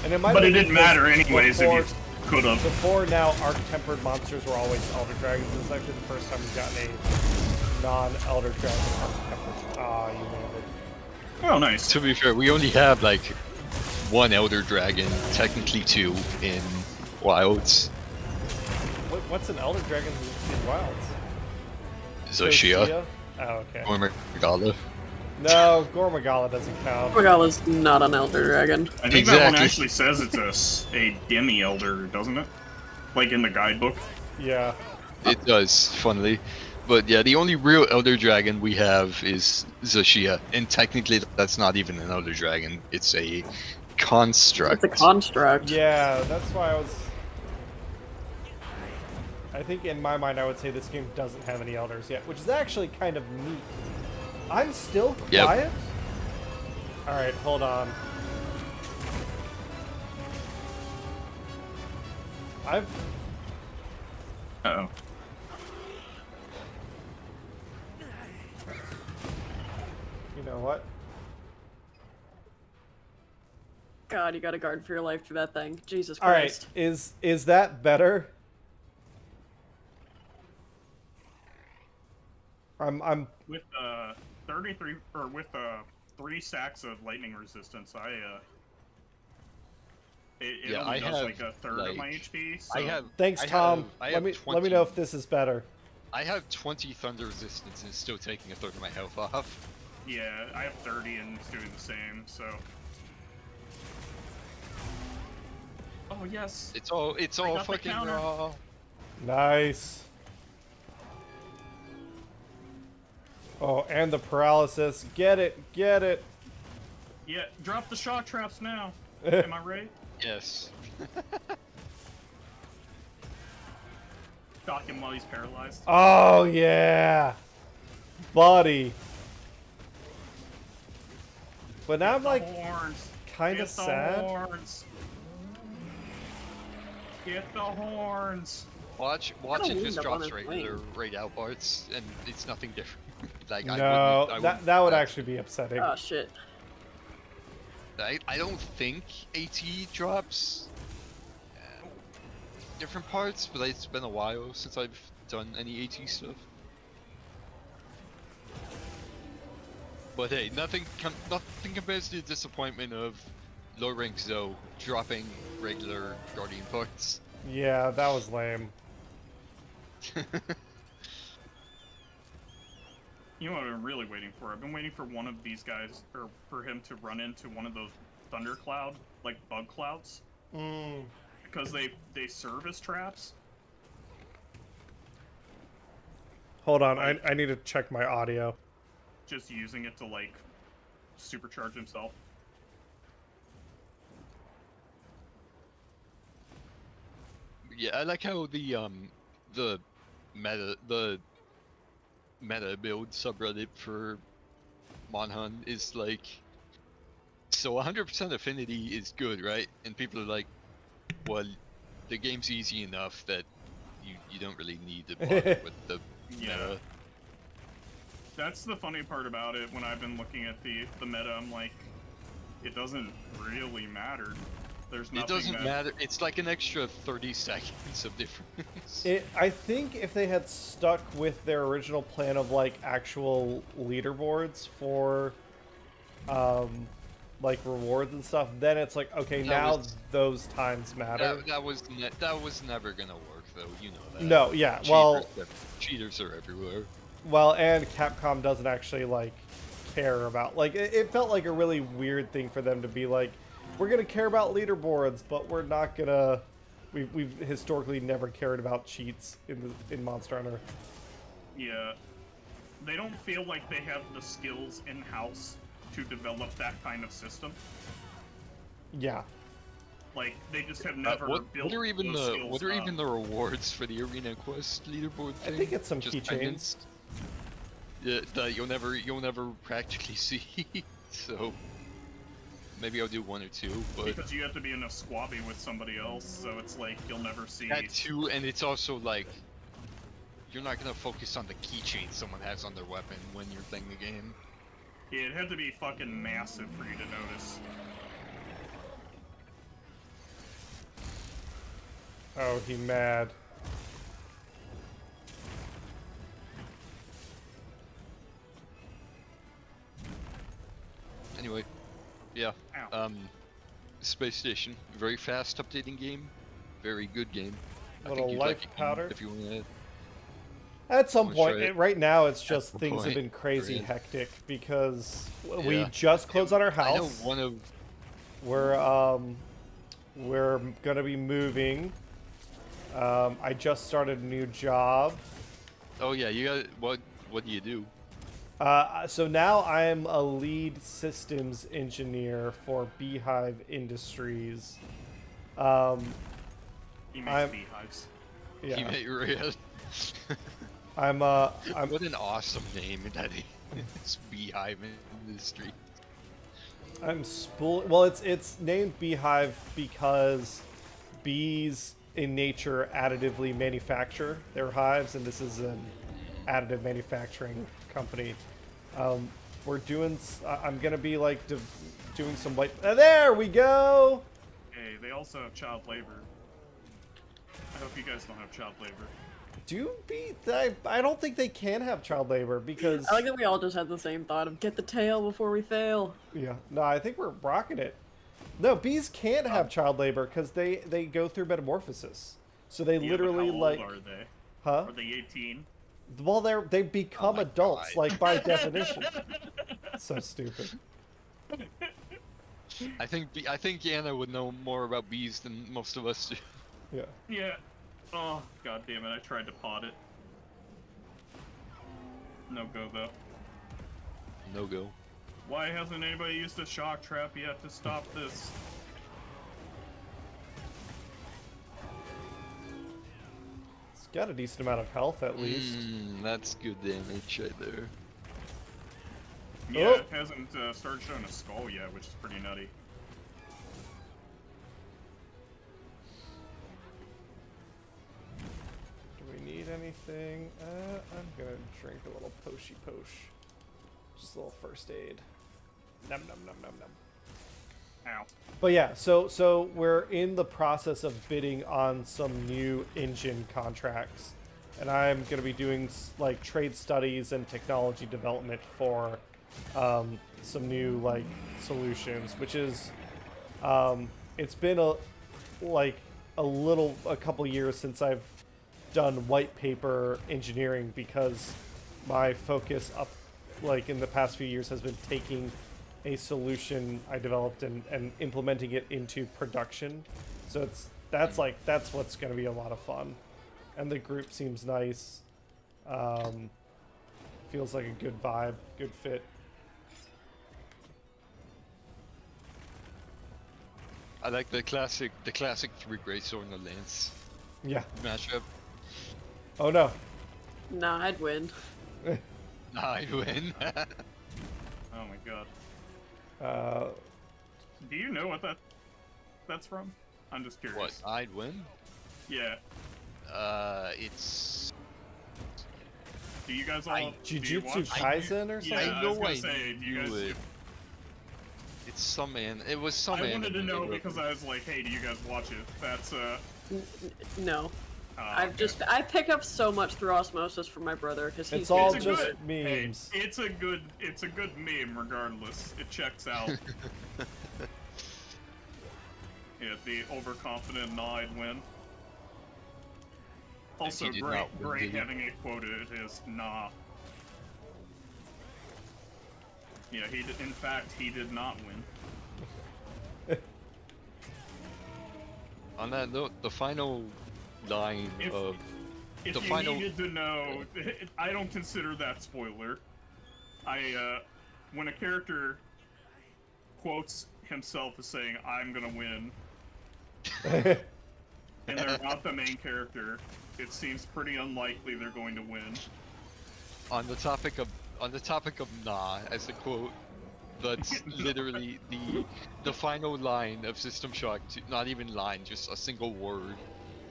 and it might.
But
be
it didn't
because
matter anyways
before,
if you could have.
Before now, Arch Tempered monsters were always Elder Dragons. This is actually the first time we've gotten a non-Elder Dragon Arch Tempered. Ah, you nailed it.
Oh, nice.
To be fair, we only have like one Elder Dragon, technically two in Wilds.
What's an Elder Dragon in Wilds?
Zoshia
Oh, okay.
or Megala.
No, Gormagala doesn't count.
Gormagala's not an Elder Dragon.
I think that one
Exactly.
actually says it's a demi-elder, doesn't it? Like in the guidebook.
Yeah.
It does, funnily. But yeah, the only real Elder Dragon we have is Zushia, and technically that's not even an Elder Dragon, it's a construct.
It's a construct.
Yeah, that's why I think in my mind I would say this game doesn't have any elders yet, which is actually kind of neat. I'm still
Yep.
quiet? Alright, hold on.
Uh-oh.
You know what?
God, you gotta guard for your life through that thing. Jesus
Alright,
Christ.
is that better? I'm
With 33 or with 3 stacks of lightning resistance, it
Yeah,
only
I
does
have,
like a third of my
like,
HP. So
thanks,
I
Tom.
have- I
let
have
me
20
know if this is better.
I have 20 thunder resistance and it's still taking a third of my health off.
yeah, I have 30 and it's doing the same. So. Oh yes.
It's all
got the
fucking
counter.
raw.
Nice. Oh, and the paralysis. Get it, get it.
Yeah, drop the shock traps now. Am I right?
Yes.
Shock him while he's paralyzed.
Oh yeah, buddy. But now I'm
The
like
horns.
kind
Get
of
the
sad.
horns. Get the horns.
Watch
Kinda
it
wind
just
up on
drops
his
regular
wing.
Raid Out parts, and it's nothing different. Like
No,
I
that would actually be upsetting.
Oh shit.
I don't think AT drops different parts, but it's been a while since I've done any AT stuff. But hey, nothing compares to the disappointment of low rank Zoe dropping regular Guardian parts.
Yeah, that was lame.
You know what I'm really waiting for? I've been waiting for one of these guys, or for him to run into one of those thundercloud, like bug clouds, because they serve as traps.
Hold on, I need to check my audio.
Just using it to like supercharge himself.
Yeah, I like how the meta build subreddit for MonHun is like, so 100% affinity is good, right? And people are like, well, the game's easy enough that you don't really need to bother with the
Yeah.
meta.
That's the funny part about it. When I've been looking at the meta, I'm like, it doesn't really matter. There's nothing.
It doesn't
that...
matter. It's like an extra 30 seconds of difference.
I think if they had stuck with their original plan of like actual leaderboards for like rewards and stuff, then it's like, okay, now those times matter.
That was never gonna work though. You know that.
No, yeah,
Cheaters are everywhere.
well, and Capcom doesn't actually like care about, like, it felt like a really weird thing for them to be like, we're gonna care about leaderboards, but we're not gonna. We've historically never cared about cheats in Monster Hunter.
Yeah, they don't feel like they have the skills in house to develop that kind of system.
Yeah.
Like they just have never built.
What are even
those skills up.
the rewards for the Arena Quest leaderboard thing?
I think it's some
Just
keychains.
pendants? Yeah, that you'll never practically see. So maybe I'll do 1 or 2, but
Because you have to be in a squabby with somebody else, so it's like you'll never see.
that too, and it's also like you're not gonna focus on the keychain someone has on their weapon when you're playing the game.
Yeah, it'd have to be fucking massive for you to notice.
Oh, he mad.
Anyway, yeah.
Ow.
Space Station, very fast updating game, very good game. I
Little
think you'd
life
like it
powder.
if you want to.
At some
Let's
point,
try it.
right now it's just
some
things have
point,
been crazy
right.
hectic because we
Yeah.
just closed on our
I know
house.
one of.
We're gonna be moving. I just started a new job.
Oh yeah, you got what? What do you do?
So now I'm a lead systems engineer for Beehive Industries.
He
I'm-
makes beehives.
You
Yeah,
made real.
I'm
What an awesome name that is. Beehive Industry.
Well, it's named Beehive because bees in nature additively manufacture their hives, and this is an additive manufacturing company. We're doing. I'm gonna be like doing some white. There we go.
Hey, they also have child labor. I hope you guys don't have child labor.
I don't think they can have child labor because.
I like that we all just had the same thought of get the tail before we fail.
Yeah. No, I think we're rocking it. No, bees can't have child labor because they go through metamorphosis. So they
Yeah, but
literally
how old
like.
are they?
Huh?
Are they 18?
Well, they become
my
adults,
God.
like by definition. So stupid.
I think Anna would know more about bees than most of us do.
Yeah.
Yeah. Oh, god damn it, I tried to pot it. No go though.
No go.
Why hasn't anybody used a shock trap yet to stop this?
It's got a decent amount of health at least.
That's good damage right there.
Yeah,
Oh.
it hasn't started showing a skull yet, which is pretty nutty.
Do we need anything? I'm gonna drink a little poshy posh. Just a little first aid. Num num num num num.
Ow.
But yeah, so we're in the process of bidding on some new engine contracts, and I'm gonna be doing like trade studies and technology development for some new like solutions, which is it's been a couple years since I've done white paper engineering because my focus up like in the past few years has been taking a solution I developed and implementing it into production. So that's what's going to be a lot of fun, and the group seems nice. Feels like a good vibe, good fit.
I like the classic three greatsword and the lance
Yeah.
matchup.
Oh no.
Nah, I'd win.
I win.
Oh my god. Do you know what that's from? I'm just curious.
What? I'd win?
Yeah.
It's.
Do you guys all do you
Jujutsu
watch-
Kaisen or
Yeah,
something?
I
I know
was gonna
I
say, do you
knew
guys-
it. It's some man. It was some.
I wanted to
anime
know
that-
because I was like, hey, do you guys watch it? That's
No.
okay.
I pick up so much through osmosis from my brother because he's
It's all
It's a
just
good-
memes.
Hey, it's a good meme regardless. It checks out. Yeah, the overconfident I'd win. Also,
he did
great,
not win,
great
did he?
having it quoted as nah. Yeah, in fact, he did not win.
On that note, the final line
If-
of
If
the
you
final.
needed to know, I don't consider that spoiler. When a character quotes himself as saying, I'm gonna win, and they're not the main character, it seems pretty unlikely they're going to win.
On the topic of nah as a quote, that's literally the final line of System Shock 2. Not even line, just a single word.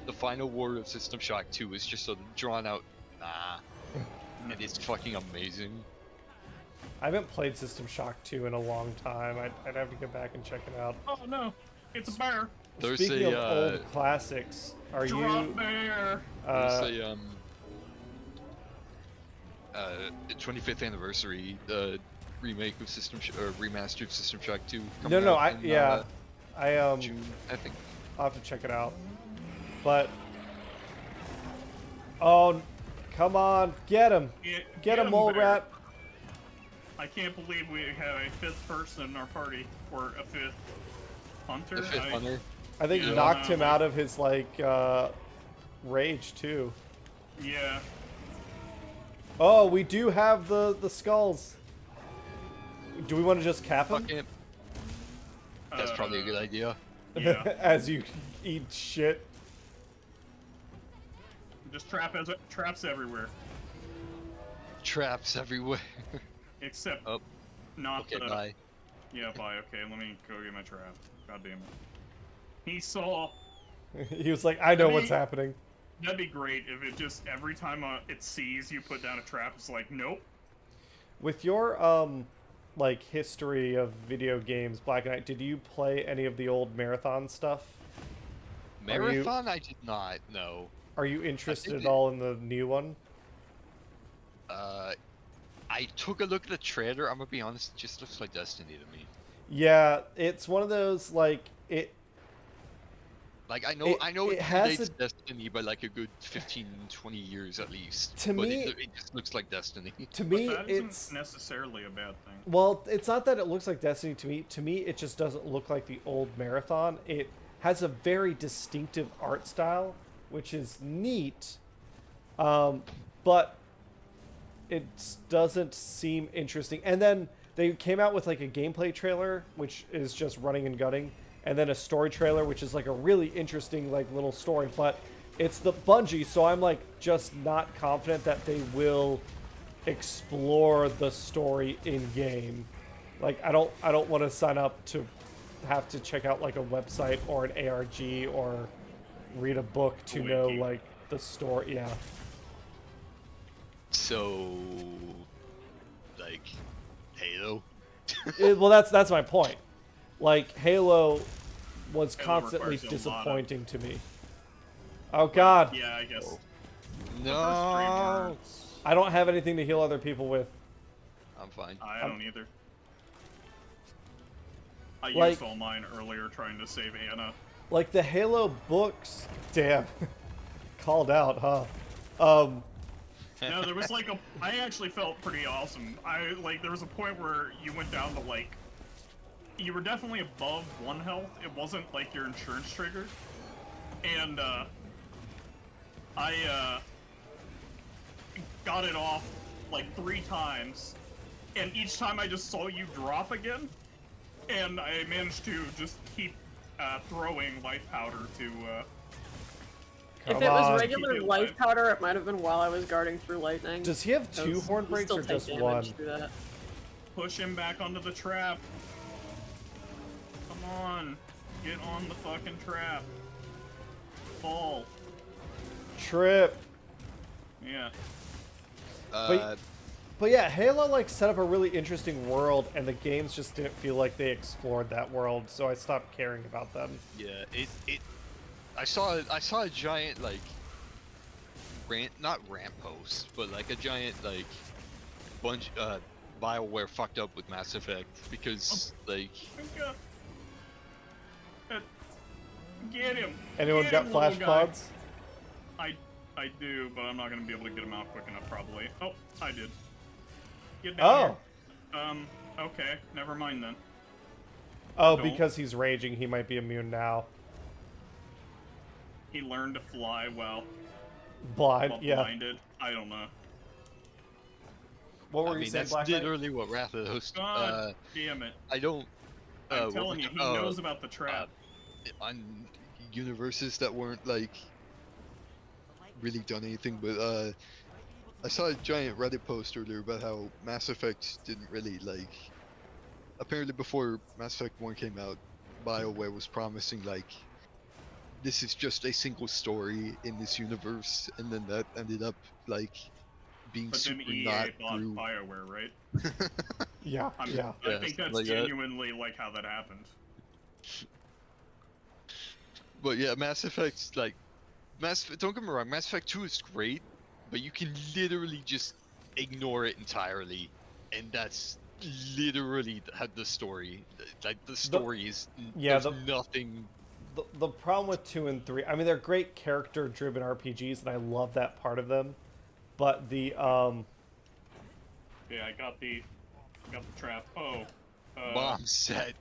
The final word of System Shock 2 is just a drawn out nah, and it's fucking amazing.
I haven't played System Shock 2 in a long time. I'd have to go back and check it out.
Oh no, it's a bear!
There's
Speaking
a
of old classics, are
Drop
you
bear!
there's a 25th anniversary remake of or remastered System Shock 2. coming
No,
out in,
I
June, I think.
I'll have to check it out. But oh, Come on, get him. Get him, mole
Bear.
rat.
I can't believe we have a 5th person in our party, or a 5th hunter.
The 5th hunter.
I think
Yeah,
knocked
no,
him
like-
out of his, like, rage, too.
Yeah.
Oh, we do have the skulls. Do we want to just cap him?
Fuck him. That's probably a good idea.
Yeah.
As you eat shit.
Just traps everywhere,
Traps everywhere.
except
Oh,
not
okay,
the.
bye.
Yeah, bye. Okay, let me go get my trap. God damn it. He saw.
He was like, I know what's happening.
That'd be great if it just every time it sees you put down a trap, it's like, nope.
With your, like, history of video games, Black and White, did you play any of the old Marathon stuff?
Marathon? I did not. No.
Are you interested
think
at all in the new one?
I took a look at the trailer. I'm gonna be honest. It just looks like Destiny to me.
Yeah, it's one of those, like, it...
Like I know
it
it
has
predates
a-
Destiny by like a good 15, 20 years at least.
To
but
me-
it just looks like Destiny.
To me,
But that isn't
it's...
necessarily a bad thing.
Well, it's not that it looks like Destiny to me. To me, it just doesn't look like the old Marathon. It has a very distinctive art style, which is neat, but it doesn't seem interesting. And then they came out with like a gameplay trailer, which is just running and gunning, and then a story trailer, which is like a really interesting like little story. But it's the Bungie, so I'm like just not confident that they will explore the story in game. Like I don't want to sign up to have to check out like a website or an ARG or read a book to know
Wiki.
like the story. Yeah.
So, like, Halo.
Well, that's my point. Like Halo was
Halo
constantly
requires a lot of-
disappointing to me. Oh God,
Yeah, I guess.
No,
I don't have anything to heal other people with.
I'm fine.
I don't either. I
Like-
used all mine earlier trying to save Anna.
Like the Halo books. Damn, called out, huh?
No, there was like I actually felt pretty awesome. There was a point where you went down to like, you were definitely above 1 health. It wasn't like your insurance triggered. And, I, got it off like 3 times. And each time I just saw you drop again. And I managed to just keep, throwing life powder to,
If
Come
it was
on.
regular
Keep it
life
alive.
powder, it might have been while I was guarding through lightning.
Does he have 2
because
horn
you
breaks
still
or
take
just
damage
1?
through that.
push him back onto the trap. Come on. Get on the fucking trap. Fall.
Trip.
Yeah.
But yeah, Halo like set up a really interesting world, and the games just didn't feel like they explored that world, so I stopped caring about them.
Yeah, I saw a giant like not ramp post, but like a giant like bunch BioWare fucked up with Mass Effect because like
Get him.
Anyone
Get
got
him,
flash
little guy.
pods?
I do, but I'm not gonna be able to get him out quick enough probably. Oh, I did. Get down
Oh.
here. Okay, never mind then.
Oh,
Don't.
because he's raging, he might be immune now.
He learned to fly well.
Blind,
Well,
yeah.
blinded. I don't know.
What were
I
you
mean
saying,
that's
Black Knight?
literally what Wrath of the Host.
God damn it.
I don't.
I'm
what
telling
was
you,
it?
he knows about the trap.
On universes that weren't like really done anything, but I saw a giant Reddit post earlier about how Mass Effect didn't really like. Apparently, before Mass Effect 1 came out, BioWare was promising like this is just a single story in this universe, and then that ended up like being
But then
super
EA
not
bought
through.
BioWare, right?
Yeah,
I
yeah.
Yeah,
think that's
like that.
genuinely like how that happened.
But yeah, Mass Effect, like, don't get me wrong, Mass Effect 2 is great, but you can literally just ignore it entirely, and that's literally the story. Like, the story is,
yeah,
there's nothing.
The problem with 2 and 3, I mean, they're great character-driven RPGs, and I love that part of them. But the
Yeah, I got the trap. Oh.
Bomb set.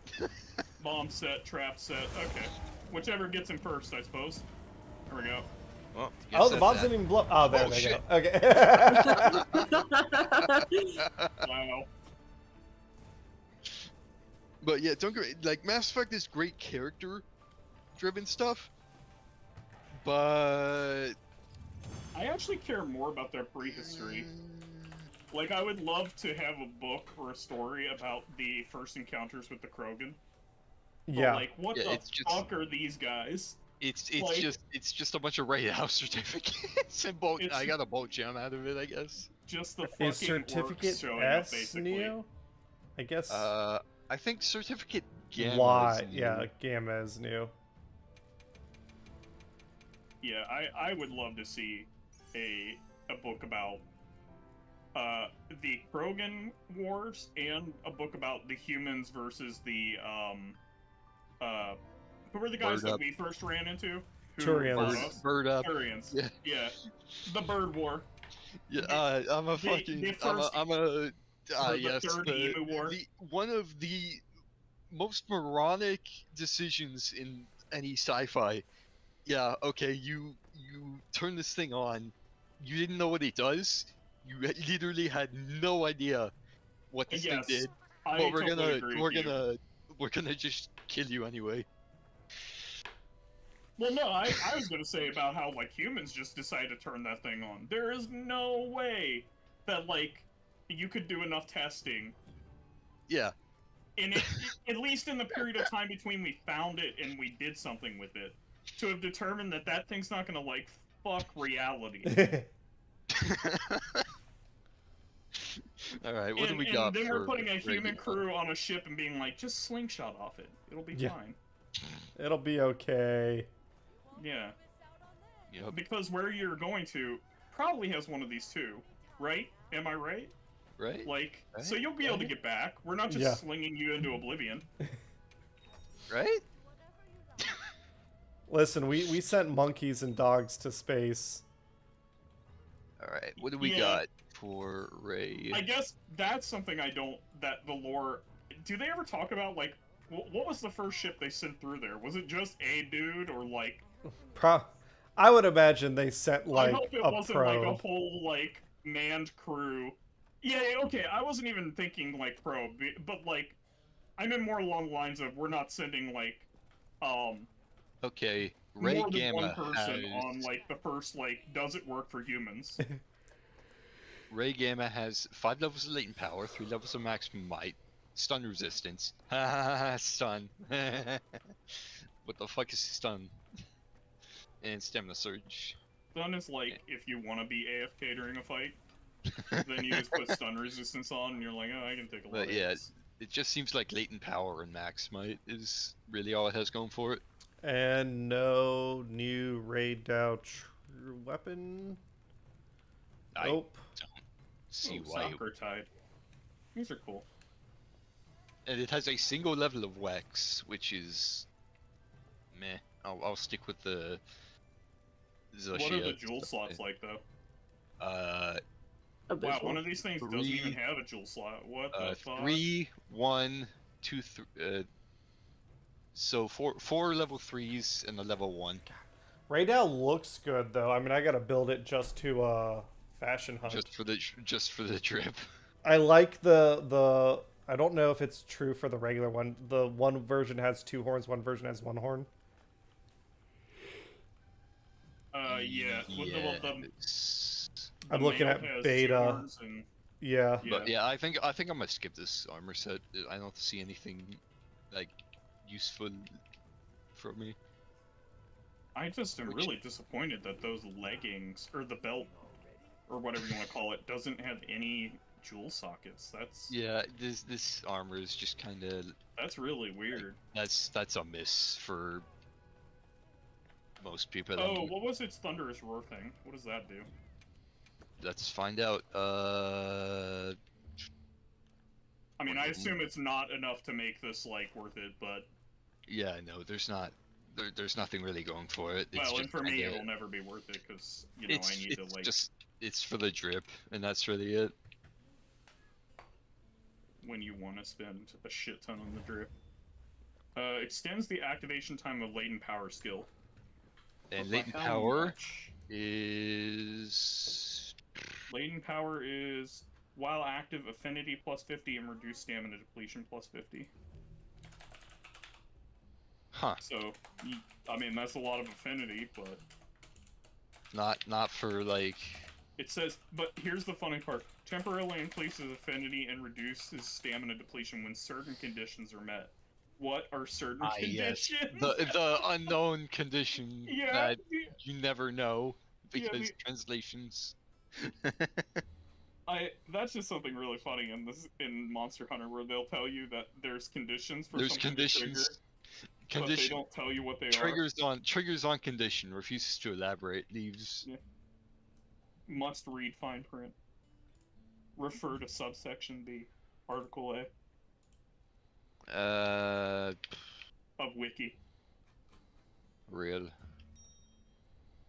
Bomb set, trap set. Okay. Whichever gets him first, I suppose. There we go.
Well,
oh, the bombs didn't even blow. Oh, there
Oh,
they
shit.
go. Okay.
Wow.
But yeah, don't get like Mass Effect is great character-driven stuff, but
I actually care more about their prehistory. Like, I would love to have a book or a story about the first encounters with the Krogan. But,
Yeah.
like, what
Yeah,
the
it's just-
fuck are these guys?
it's
Like-
just a bunch of Rey Dau certificates and bolt.
It's-
I got a bolt gem out of it, I guess.
Just the fucking
Is certificate
orcs showing up,
S
basically.
Neo? I guess
I think certificate Gamma.
Y.
is
Yeah,
new.
Gamma is new.
Yeah, I would love to see a book about the Krogan wars and a book about the humans versus the who were the guys
Bird
that
up.
we first ran into? Who
Turians.
fought
Bird,
us?
bird up.
Turians.
Yeah.
Yeah. The bird war.
Yeah, I'm a fucking.
the
I'm a.
first-
I'm a
or the
yes.
third Emu War.
One of the most moronic decisions in any sci-fi. Yeah. Okay. You turn this thing on. You didn't know what it does. You literally had no idea what this
Yes,
thing did.
I
But
totally agree with you.
we're gonna just kill you anyway.
Well, no, I was gonna say about how, like, humans just decide to turn that thing on. There is no way that, like, you could do enough testing,
Yeah.
in it, at least in the period of time between we found it and we did something with it, to have determined that that thing's not gonna, like, fuck reality.
All right. What do we
and
got?
then we're
for
putting a human
regular?
crew on a ship and being like, just slingshot off it. It'll be
Yeah.
fine.
It'll be okay.
Yeah.
Yep.
Because where you're going to probably has one of these two, right? Am I right?
Right.
Like, so
Right,
you'll be able to
right.
get back. We're not just
Yeah.
slinging you into oblivion.
Right.
Listen, we sent monkeys and dogs to space.
All right. What do we
Yeah.
got for Ray?
I guess that's something I don't. That the lore. Do they ever talk about, like, what was the first ship they sent through there? Was it just a dude, or like?
I would imagine they sent like
I hope it
a
wasn't
probe.
like a whole like manned crew. Yeah, okay. I wasn't even thinking like probe, but like, I meant more along the lines of we're not sending like,
Okay. Ray
more than
Gamma
one person
has
on like the first like, does it work for humans?
Ray Gamma has 5 levels of latent power, 3 levels of maximum might, stun resistance. Stun. What the fuck is stun? And stamina surge.
Stun is like if you want to be AFK during a fight, then you just put stun resistance on, and you're like, oh, I can take a lot
But
of
yeah,
hits.
it just seems like latent power and max might is really all it has going for it.
And no new Rey Dau weapon.
I
Nope.
see
Oh,
why.
soccer tide. These are cool.
And it has a single level of Wex, which is meh. I'll stick with the
What are the jewel slots like, though? Wow,
Abysmal.
one of these things doesn't even
3,
have a jewel slot. What the fuck?
3, 1, 2, 3. So four level 3s and a level 1.
Rey Dau looks good though. I mean, I gotta build it just to fashion hunt.
Just for the trip.
I like the. I don't know if it's true for the regular one. The one version has 2 horns. One version has 1 horn.
Yeah. With the
Yes.
I'm looking
male
at
has 2
beta.
horns and-
Yeah.
But yeah, I think I'm gonna skip this armor set. I don't see anything like useful for me.
I just am really disappointed that those leggings, or the belt, or whatever you want to call it, doesn't have any jewel sockets.
Yeah, this armor is just kind of
That's really weird.
that's a miss for most people.
Oh, what was its thunderous roar thing? What does that do?
Let's find out.
I mean, I assume it's not enough to make this like worth it, but
Yeah, no, there's not. There's nothing really going for it. It's
well,
just
and for me,
kinda-
it'll never be worth it because you know I need to like.
it's for the drip, and that's really it.
When you want to spend a shit ton on the drip. Extends the activation time of latent power skill.
And
But by
latent
how
power
much?
is
Latent power is while active, affinity plus 50 and reduced stamina depletion plus 50.
huh.
So, I mean, that's a lot of affinity, but
Not for like.
it says, but here's the funny part. Temporarily increases affinity and reduces stamina depletion when certain conditions are met. What are certain
Yes.
conditions?
The unknown condition
Yeah,
that you never know
Yeah,
because translations.
that's just something really funny in Monster Hunter where they'll tell you that there's conditions for
There's
something to trigger,
conditions.
but they don't tell you what they
Triggers on condition. Refuses to elaborate. Leaves.
Yeah. Must read fine print. Refer to subsection B, article A of wiki.
Real.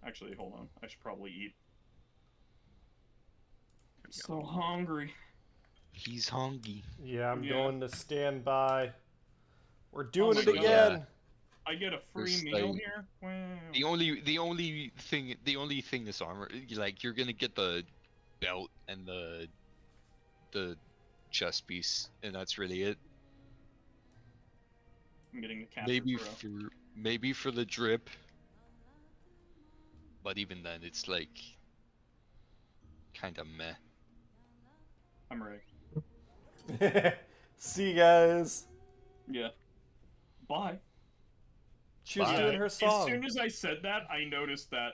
Actually, hold on. I should probably eat. I'm so hungry.
He's hungry.
Yeah, I'm
Yeah.
going to stand by. We're doing
my
it
God.
again.
I get a free
There's,
meal
like,
here? Wow.
The only thing this armor, like, you're gonna get the belt and the chest piece, and that's really it.
I'm getting the capture pro.
Maybe for the drip, but even then, it's like kind of meh.
I'm ready.
See you guys.
Yeah. Bye.
She was
Bye.
doing her
As
song.
soon as I said that, I noticed that,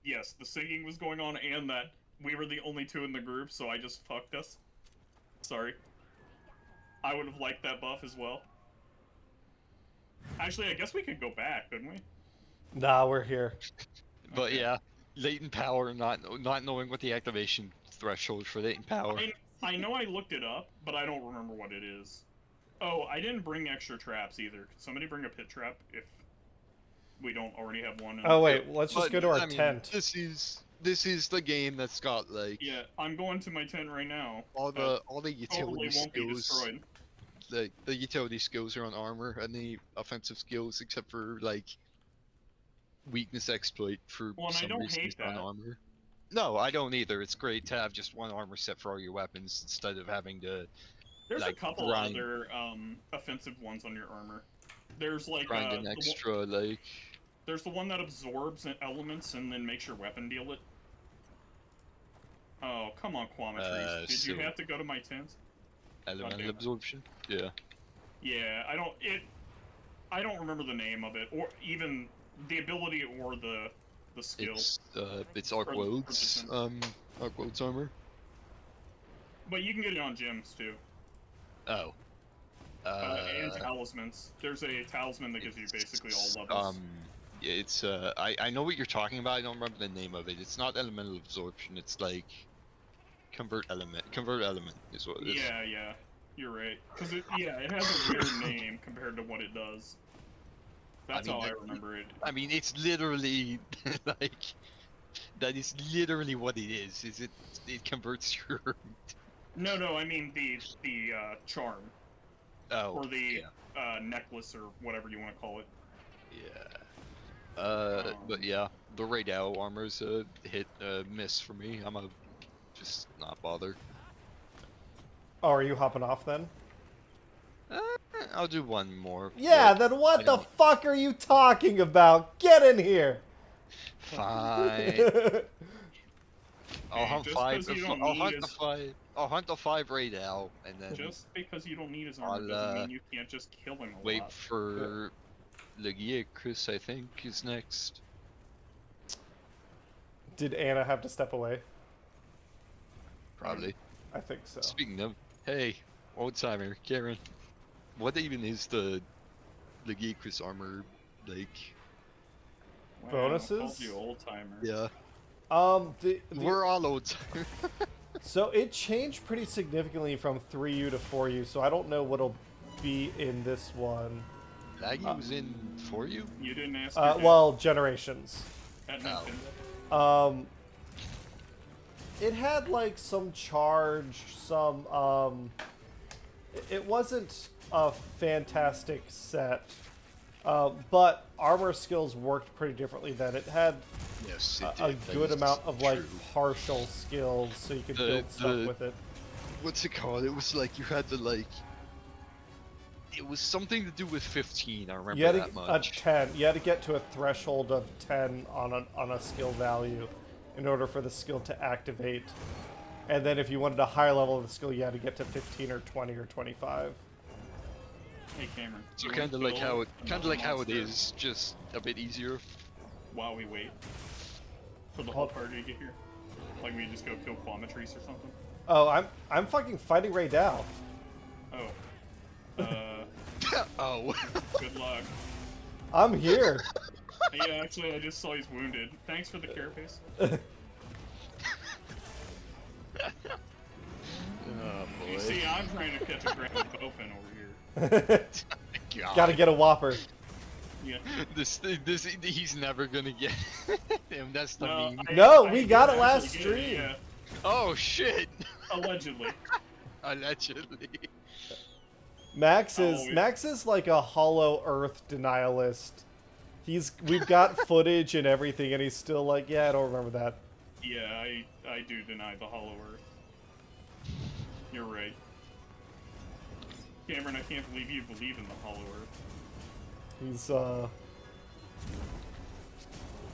yes, the singing was going on and that we were the only two in the group, so I just fucked us. Sorry. I would have liked that buff as well. Actually, I guess we could go back, couldn't we?
Nah, we're here.
But
Okay.
yeah, latent power, not knowing what the activation threshold for latent power.
I know I looked it up, but I don't remember what it is. Oh, I didn't bring extra traps either. Could somebody bring a pit trap if we don't already have one?
Oh wait, let's just
But,
go to our
I mean,
tent.
This is the game that's got like
Yeah, I'm going to my tent right now.
all the utility
Totally won't be
skills.
destroyed.
Like the utility skills are on armor, and the offensive skills, except for like weakness exploit for
Well, and I
some
don't
reason,
hate
is on
that.
armor. No, I don't either. It's great to have just one armor set for all your weapons instead of having to
There's
like,
a couple
grind.
other offensive ones on your armor. There's like
grind an extra like.
there's the one that absorbs elements and then makes your weapon deal it. Oh, come on, Quamatrice. Did you
so-
have to go to my tent?
Elemental
damn it.
absorption. Yeah.
Yeah, I don't remember the name of it, or even the ability or the skill.
It's Arc Wode's Arc Wode's armor.
But you can get it on gems too.
Oh.
And talismans. There's a talisman that gives you basically all levels.
Yeah, it's I know what you're talking about. I don't remember the name of it. It's not elemental absorption. It's like convert element. Convert element is what it is.
Yeah, you're right. Because it has a weird name compared to what it does. That's how I remember it.
I mean, it's literally like that is literally what it is. Is it converts your
No, I mean the charm or the necklace or whatever you want to call it.
Yeah. But yeah, the Rey Dau armor's a miss for me. I'm a just not bother.
Oh, are you hopping off then?
I'll do one more.
Yeah,
but
then what
I
the
don't-
fuck are you talking about? Get in here!
Fine. I'll hunt
just
five.
'cause you don't
I'll
need
hunt
his-
the five. I'll hunt the 5 Rey Dau, and then
Just because you don't need his armor
I'll,
doesn't mean you can't just kill him a
wait
lot.
for Legia Chris. I think is next.
Did Anna have to step away?
Probably.
I think so.
Speaking of, hey, old timer, Karen, what even is the Legia Chris armor like?
Wow,
bonuses?
I called you old timer.
Yeah,
We're
we're all old timer.
so it changed pretty significantly from 3U to 4U, so I don't know what'll be in this one.
Laggy was in for you.
You didn't ask. Your dad
Well, Generations.
at
Oh.
Nintendo.
it had like some charge, some it wasn't a fantastic set, but armor skills worked pretty differently then. It had
Yes,
a
That
good
is
amount of like
true.
partial skills, so you could build stuff with it.
What's it called? It was like you had to like. It was something to do with 15. I remember
You had
that
a
much.
10. You had to get to a threshold of 10 on a skill value in order for the skill to activate. And then if you wanted a higher level of the skill, you had to get to 15 or 20 or 25.
Hey Cameron.
So
you
kind of
wanna
like
kill
how it, kind of
another
like how it
monster
is, just a bit easier.
while we wait for the whole party to get here. Like we just go kill Quamatrice or something.
Oh, I'm fucking fighting Rey Dau.
Oh.
Oh.
Good luck.
I'm here.
Hey, actually, I just saw he's wounded. Thanks for the carapace.
Oh boy.
You see, I'm trying to catch a grand dolphin over here.
God.
Gotta get a Whopper.
Yeah.
This, he's never gonna get him. That's the meme.
No,
I
we
did
got it
actually
last
get
stream.
Yeah.
Oh shit!
Allegedly.
Allegedly.
Max
Oh,
is like a Hollow Earth denialist. We've got footage and everything, and he's still like, yeah, I don't remember that.
Yeah, I do deny the Hollow Earth. You're right. Cameron, I can't believe you believe in the Hollow Earth.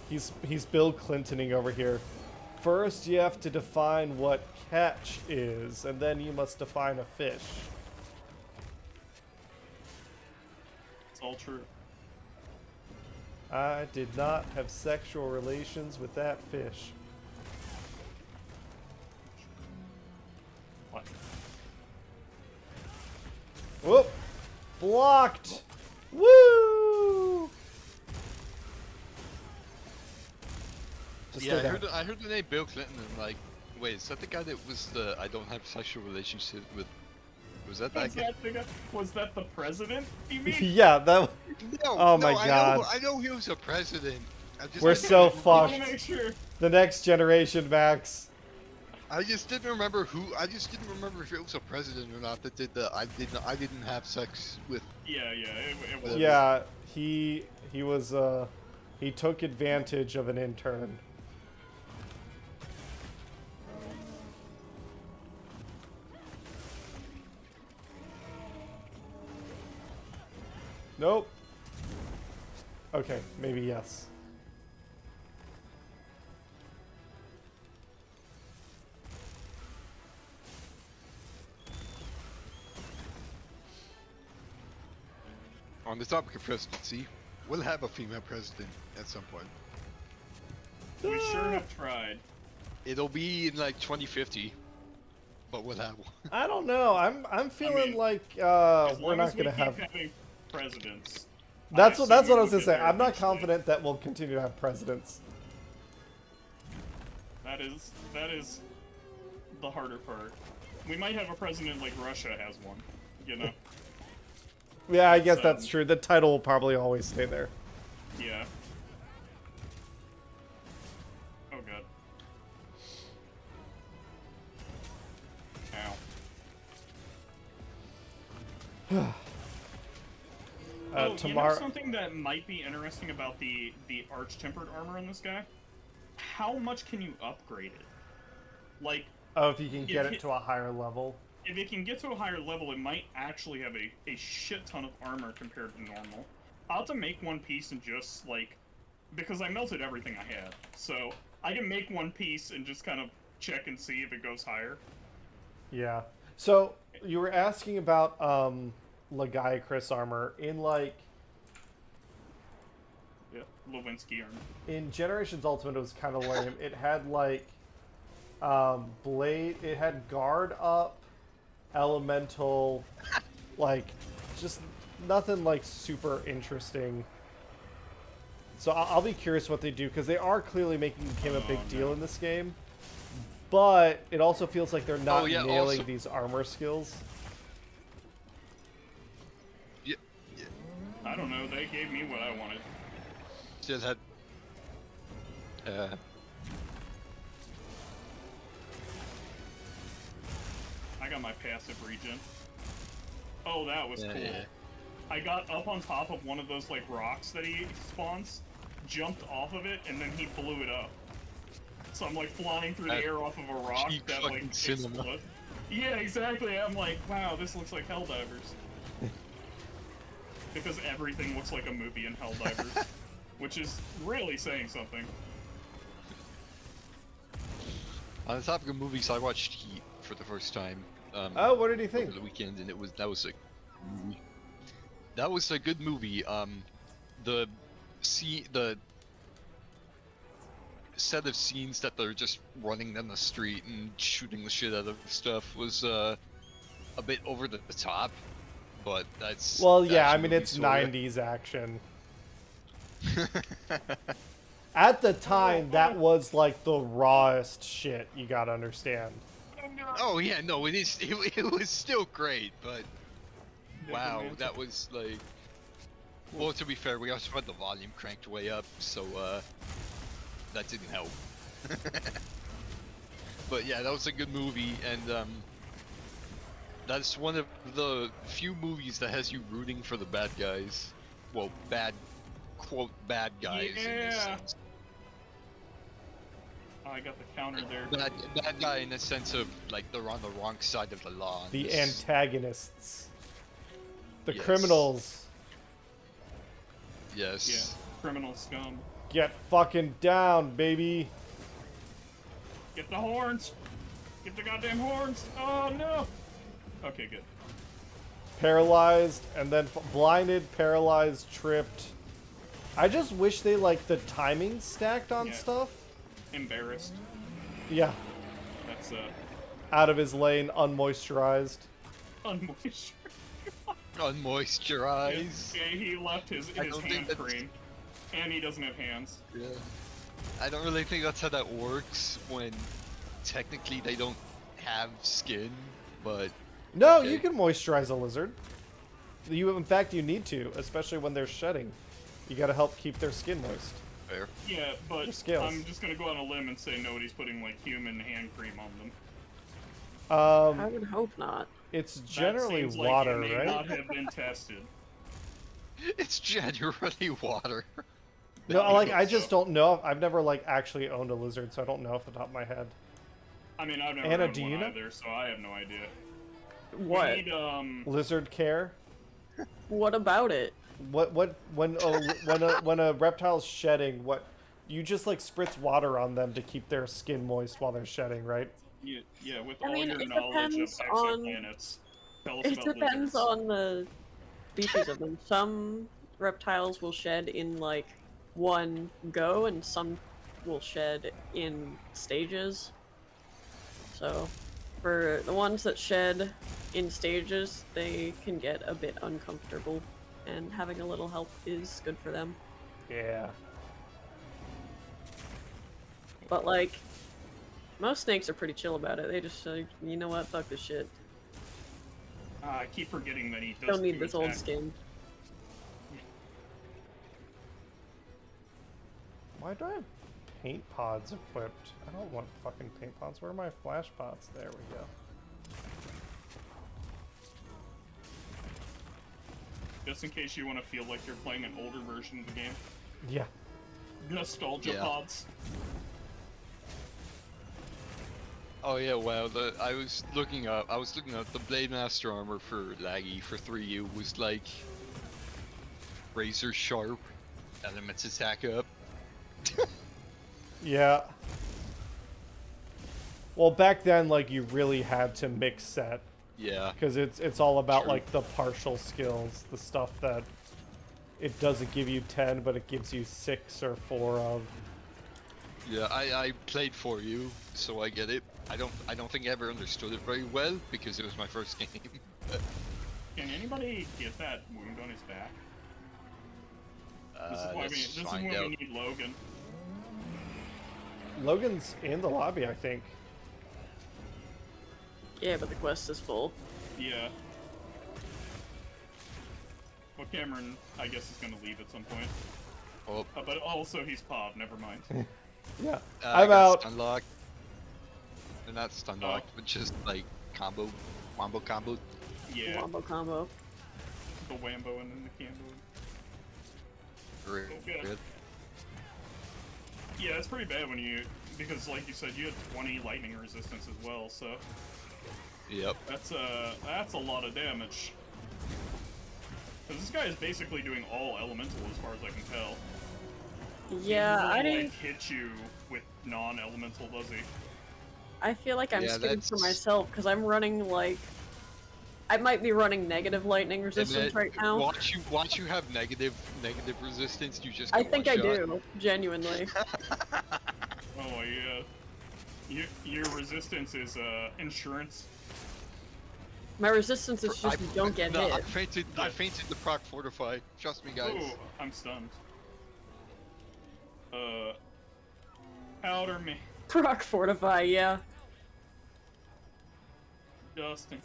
He's Bill Clintoning over here. First, you have to define what catch is, and then you must define a fish.
It's all true.
I did not have sexual relations with that fish.
What?
Whoop! Blocked! Woo! Just
Yeah,
stay down.
I heard the name Bill Clinton and like, wait, is that the guy that was the I don't have sexual relationship with? Was that
Was
guy?
that, the guy? Was that the president, you mean?
Yeah, that.
No,
Oh
no,
my God.
I know he was a president.
We're so
I want to
fucked.
make sure.
The next generation, Max.
I just didn't remember who. I just didn't remember if it was a president or not that did the. I didn't have sex with.
Yeah, it was.
Yeah, he was he took advantage of an intern. Nope. Okay, maybe yes.
On the topic of presidency, we'll have a female president at some point.
We sure have tried.
It'll be in like 2050, but we'll have one.
I don't know. I'm feeling
mean,
like
As
we're
long
not
as we
gonna
keep
have.
having presidents.
That's what I was
gonna
gonna say. I'm not confident that we'll continue to have presidents.
That is the harder part. We might have a president like Russia has one, you know?
Yeah, I guess
So-
that's true. The title will probably always stay there.
Yeah. Oh god. Ow. Oh, you
Tomorrow.
know something that might be interesting about the Arch Tempered armor in this guy? How much can you upgrade it? Like,
Oh, if you can get
If
it to a higher level.
if it can get to a higher level, it might actually have a shit ton of armor compared to normal. I'll have to make one piece and just, like... Because I melted everything I had. So, I can make one piece and just kind of check and see if it goes higher.
Yeah. So you were asking about Lagai Chris armor in like
Yeah, Lewinsky armor.
in Generations Ultimate. It was kind of lame. It had like blade. It had guard up, elemental, like just nothing like super interesting. So I'll be curious what they do because they are clearly making him a big deal in this game. But it also feels like they're not nailing
also-
these armor skills.
Yeah,
I don't know, they gave me what I wanted.
just had.
got my passive regen. Oh, that was cool.
Yeah.
I got up on top of one of those, like, rocks that he spawns, jumped off of it, and then he blew it up. So I'm, like, flying through the air off of a rock
cheap
that, like,
fucking cinema.
explodes. Yeah, exactly. I'm like, wow, this looks like Helldivers. Because everything looks like a movie in Helldivers. Which is really saying something.
On the topic of movies, I watched Heat for the first time.
Oh, what did you think?
Over the weekend, and that was a good movie. The set of scenes that they're just running down the street and shooting the shit out of stuff was a bit over the top, but that's
Well, yeah, I
action
mean,
movie
it's
sorta.
90s action. At the time, that was like the rawest shit, you gotta understand.
Oh yeah, no, it is. It was still great, but wow,
Romantic.
that was like. Well, to be fair, we also had the volume cranked way up, so that didn't help. But yeah, that was a good movie, and that's one of the few movies that has you rooting for the bad guys. Well, quote bad guys in this
Yeah.
sense.
Oh, I got the counter there.
Bad guy in the sense of like they're on the wrong side of the law. in
The
this-
antagonists. The
Yes.
criminals.
Yes.
Yeah, criminal scum.
Get fucking down, baby.
Get the horns! Get the goddamn horns! Oh no! Okay, good.
Paralyzed, and then blinded, paralyzed, tripped. I just wish they, like, the timing stacked on
Yeah.
stuff.
Embarrassed.
Yeah.
That's
Out of his lane, unmoisturized.
unmoisturized.
Unmoisturized.
Yeah, he left his
I don't think
hand
that's-
cream. And he doesn't have hands.
Yeah. I don't really think that's how that works when technically they don't have skin, but
No,
Okay.
you can moisturize a lizard. In fact, you need to, especially when they're shedding. You gotta help keep their skin moist.
fair.
Yeah, but
Your scales.
I'm just gonna go on a limb and say nobody's putting, like, human hand cream on them.
I would hope not.
It's
That
generally
seems like
water,
it may
right?
not have been tested.
It's generally water.
No, like, I
so.
just don't know. I've never, like, actually owned a lizard, so I don't know off the top of my head.
I mean, I've never
Anna,
owned
do
one
you know?
either, so I have no idea.
What?
We need,
Lizard care?
What about it?
When a reptile's shedding, you just, like, spritz water on them to keep their skin moist while they're shedding, right?
yeah, with
I
all
mean,
your
it
knowledge of
depends on-
exoplanets, tell us
It
about
depends
lizards.
on the species of them. Some reptiles will shed in like one go, and some will shed in stages. So, for the ones that shed in stages, they can get a bit uncomfortable, and having a little help is good for them.
Yeah.
But like, most snakes are pretty chill about it. They just say, you know what, fuck this shit.
I keep forgetting that he does
Don't need
do
this old
attack.
skin.
Why do I have paint pods equipped? I don't want fucking paint pods. Where are my flash pods? There we go.
Just in case you want to feel like you're playing an older version of the game.
Yeah.
Nostalgia
Yeah.
pods.
Oh yeah, wow. I was looking up the Blade Master armor for Laggy for 3U was like razor sharp, elements attack up.
Yeah. Well, back then, like, you really had to mix set.
Yeah.
Because it's all about,
True.
like, the partial skills. The stuff that it doesn't give you 10, but it gives you 6 or 4 of.
Yeah, I played 4U, so I get it. I don't think I ever understood it very well because it was my first game.
Can anybody get that wound on his back? This is why
let's
this is
find
when
out.
we need Logan.
Logan's in the lobby, I think.
Yeah, but the quest is full.
Yeah. Well, Cameron, I guess, is gonna leave at some point.
Oh,
But also he's Pov, never mind.
Yeah.
I
I'm
got
out.
Unlocked. They're not stun
Oh.
locked, but just like combo, combo.
Yeah,
Wombo combo.
the Wambo and then the Cambo.
Great.
Okay.
Good.
Yeah, it's pretty bad when you, because like you said, you had 20 lightning resistance as well, so
Yep.
that's a lot of damage. Because this guy is basically doing all elemental as far as I can tell.
Yeah,
He
I
doesn't,
didn't.
like, hit you with non-elemental, does he?
I feel like I'm
Yeah,
speaking for
that's-
myself because I'm running like. I might be running negative lightning
And
resistance
then
right now.
Once you have negative resistance, you just
I
get
think I
one-shot.
do, genuinely.
Oh yeah. Your resistance is insurance.
My resistance is just you don't get
no,
hit.
I fainted the proc fortify. Trust me, guys.
Oh, I'm stunned. Powder me,
Proc fortify, yeah.
Justin.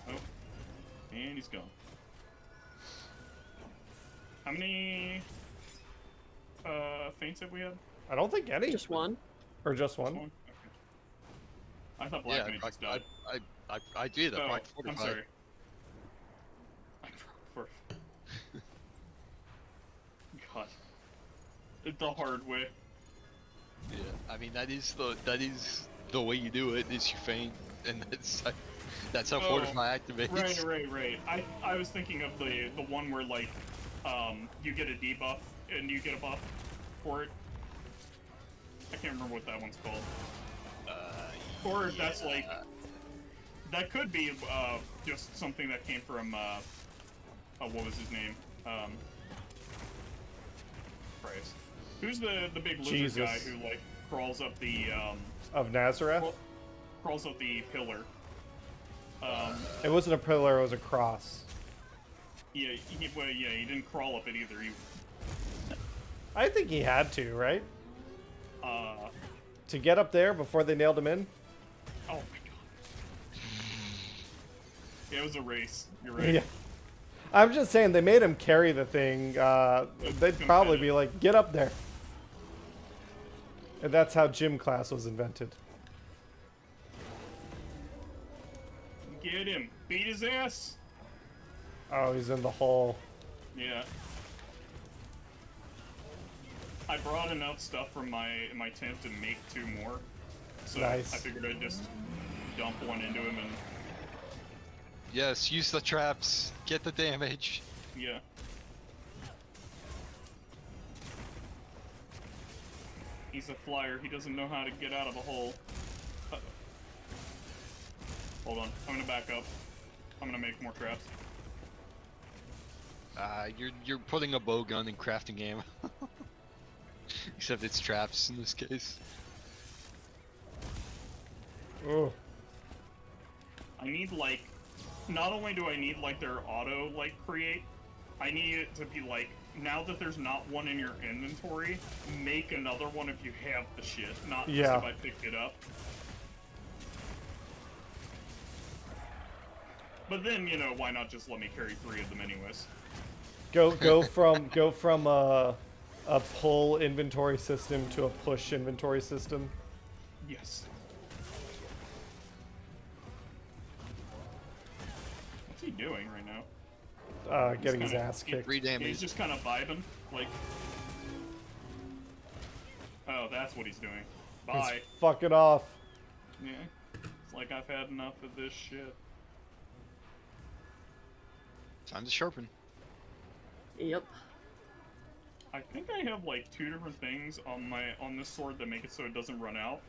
Oh, and he's gone. How many feints have we had?
I don't think any.
Just one.
Or just one.
One? Okay. I thought Black
Yeah,
Mage just died.
I did. I
Oh,
proc
I'm
fortify.
sorry. I for God. The hard way.
Yeah, I mean that is the way you do it. Is you feint, and that's how
Oh,
fortify activates.
Right. I was thinking of the one where like you get a debuff and you get a buff for it. I can't remember what that one's called. Or if that's like that could be just something that came from what was his name? Christ. Who's the big lizard
Jesus.
guy who like crawls up the
Of Nazareth?
crawls up the pillar?
It wasn't a pillar, it was a cross.
Yeah, he didn't crawl up it either. He
I think he had to, right?
uh
To get up there before they nailed him in?
oh my god. Yeah, it was a race. You're right.
Yeah. I'm just saying, they made him carry the thing. They'd probably be like, get up there. And that's how gym class was invented.
Get him. Beat his ass.
Oh, he's in the hole.
Yeah. I brought enough stuff from my tent to make 2 more. So
Nice.
I figured I'd just dump one into him and
Yes, use the traps. Get the damage.
yeah. He's a flyer. He doesn't know how to get out of a hole. Uh-oh. Hold on. I'm gonna back up. I'm gonna make more traps.
You're putting a bow gun in crafting ammo. Except it's traps in this case.
Oh,
I need like, not only do I need like their auto like create, I need it to be like, now that there's not one in your inventory, make another one if you have the shit, not just
Yeah.
if I picked it up. But then, you know, why not just let me carry 3 of them anyways?
go from a pull inventory system to a push inventory system.
Yes. What's he doing right now?
Getting his
kinda-
ass kicked.
3 damage.
He's just kind of vibing, like... Oh, that's what he's doing. Bye.
He's fucking off.
Yeah. It's like I've had enough of this shit.
Time to sharpen.
Yep.
I think I have like 2 different things on this sword that make it so it doesn't run out,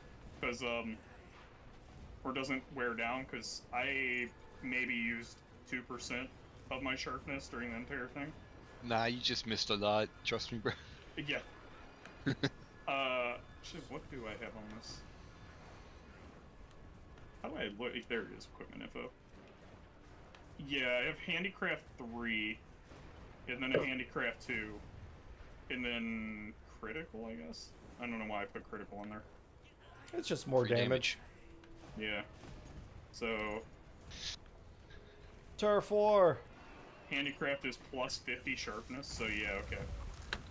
cause or doesn't wear down, cause I maybe used 2% of my sharpness during the entire thing.
Nah, you just missed a lot. Trust me, bro.
Yeah. Shit, what do I have on this? How do I look? There it is, equipment info. Yeah, I have Handicraft 3, and then a Handicraft 2, and then Critical, I guess? I don't know why I put Critical in there.
It's just more
Free
damage.
Yeah. So,
Turf war.
handicraft is plus 50 sharpness, so yeah, okay.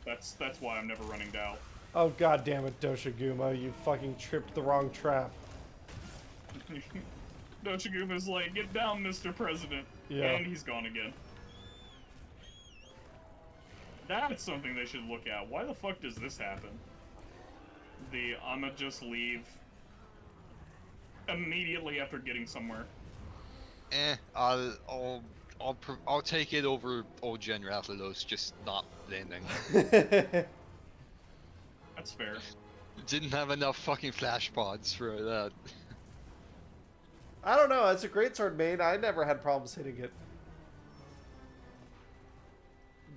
That's why I'm never running Dau.
Oh god damn it, Doshiguma, you fucking tripped the wrong trap.
Dochiguma's like, get down, Mr. President.
Yeah.
And he's gone again. That's something they should look at. Why the fuck does this happen? I'ma just leave immediately after getting somewhere.
I'll take it over old Gen Rathalos just not landing.
That's fair.
Didn't have enough fucking flash pods for that.
I don't know, as a greatsword main, I never had problems hitting it.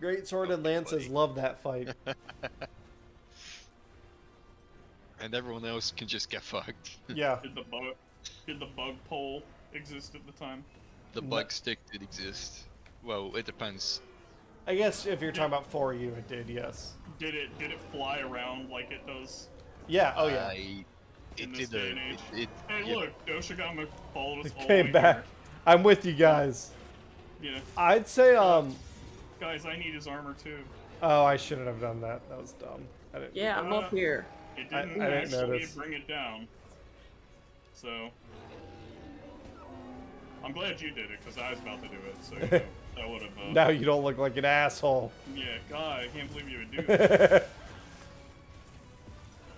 Greatsword and lances love that fight.
And everyone else can just get fucked.
Yeah.
Did the bug pole exist at the time?
The bug stick did exist. Well, it depends.
I guess if you're talking about for you, it did, yes.
Did it fly around like it does?
Yeah, oh yeah.
In this day and age? Hey,
yeah.
look, Doshigama followed us all the
Came
way
back.
here.
I'm with you guys.
Yeah.
I'd say,
Guys, I need his armor too.
oh, I shouldn't have done that. That was dumb. I didn't.
Yeah, I'm up here.
It
I
didn't
didn't
actually
notice.
bring it down. So... I'm glad you did it, because I was about to do it, so you know, that would have...
Now you don't look like an asshole.
Yeah, God, I can't believe you would do that.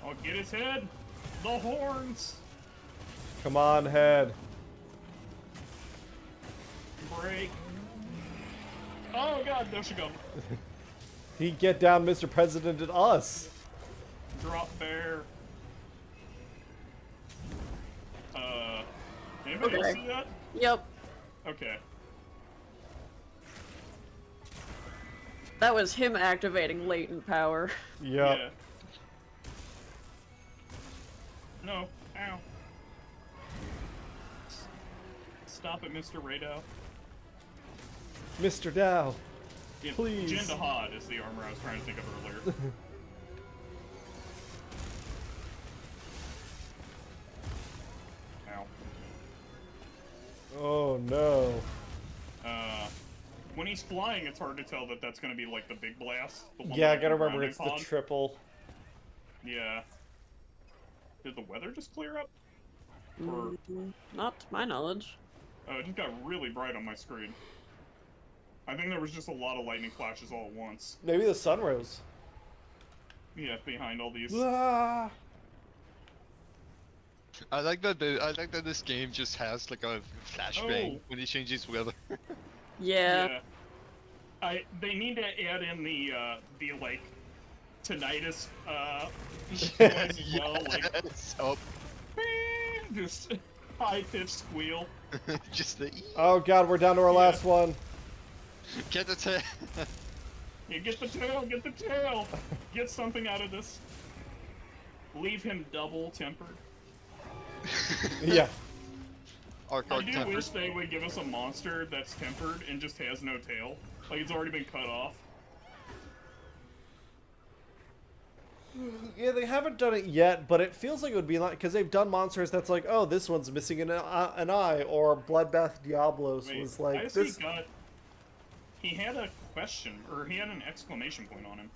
Oh, get his head! The horns!
Come on, head.
Break. Oh god, Doshigama.
He get down, Mr. President, and us.
Drop bear. Anybody else
Okay.
see that?
Yep.
Okay.
That was him activating latent power.
Yep.
Yeah. No. Ow. Stop it, Mr. Rey Dau.
Mr. Dau.
Yeah,
Please.
Jindahad is the armor I was trying to think of earlier. Ow.
Oh no.
When he's flying, it's hard to tell that that's gonna be like the big blast. The one
Yeah, I
with
gotta
the
remember
grounding
it's the
pod.
triple.
Yeah. Did the weather just clear up? Or
Not to my knowledge.
oh, it just got really bright on my screen. I think there was just a lot of lightning flashes all at once.
Maybe the sun rose.
Yeah, behind all these.
Ah.
I like that this game just has like a flashbang
Oh.
when he changes weather.
Yeah.
They need to add in the like tinnitus noise as well, like
Yes. Oh,
just high pitched squeal.
just the
Oh god, we're down to our
Yeah.
last one.
get the tail.
You get the tail, get the tail! Get something out of this. Leave him double tempered.
Yeah.
Arch
I do
Tempered.
wish they would give us a monster that's tempered and just has no tail. Like it's already been cut off.
Yeah, they haven't done it yet, but it feels like it would be like, because they've done monsters that's like, oh, this one's missing an eye, or Bloodbath Diablos
Wait,
was
I
like
see
this.
he had a question, or he had an exclamation point on him.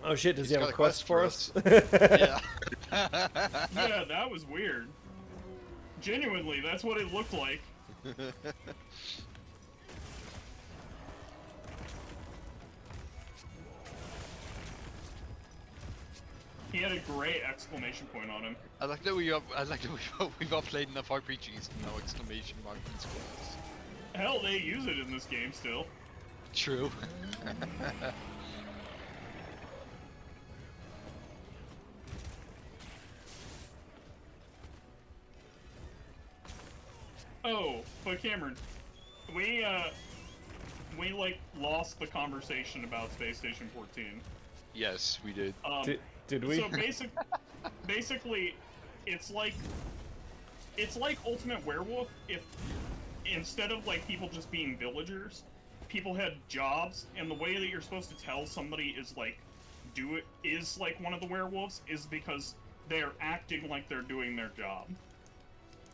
Oh shit, does
He's
he have
got
a quest for us?
Yeah.
Yeah, that was weird. Genuinely, that's what it looked like. He had a great exclamation point on him.
I like that we've all played enough RPGs to know exclamation mark and squares.
Hell, they use it in this game still.
True.
Oh, but Cameron, we like lost the conversation about Space Station 14.
Yes, we did.
Did we?
So basically, it's like Ultimate Werewolf if instead of like people just being villagers, people had jobs, and the way that you're supposed to tell somebody is like like one of the werewolves is because they're acting like they're doing their job.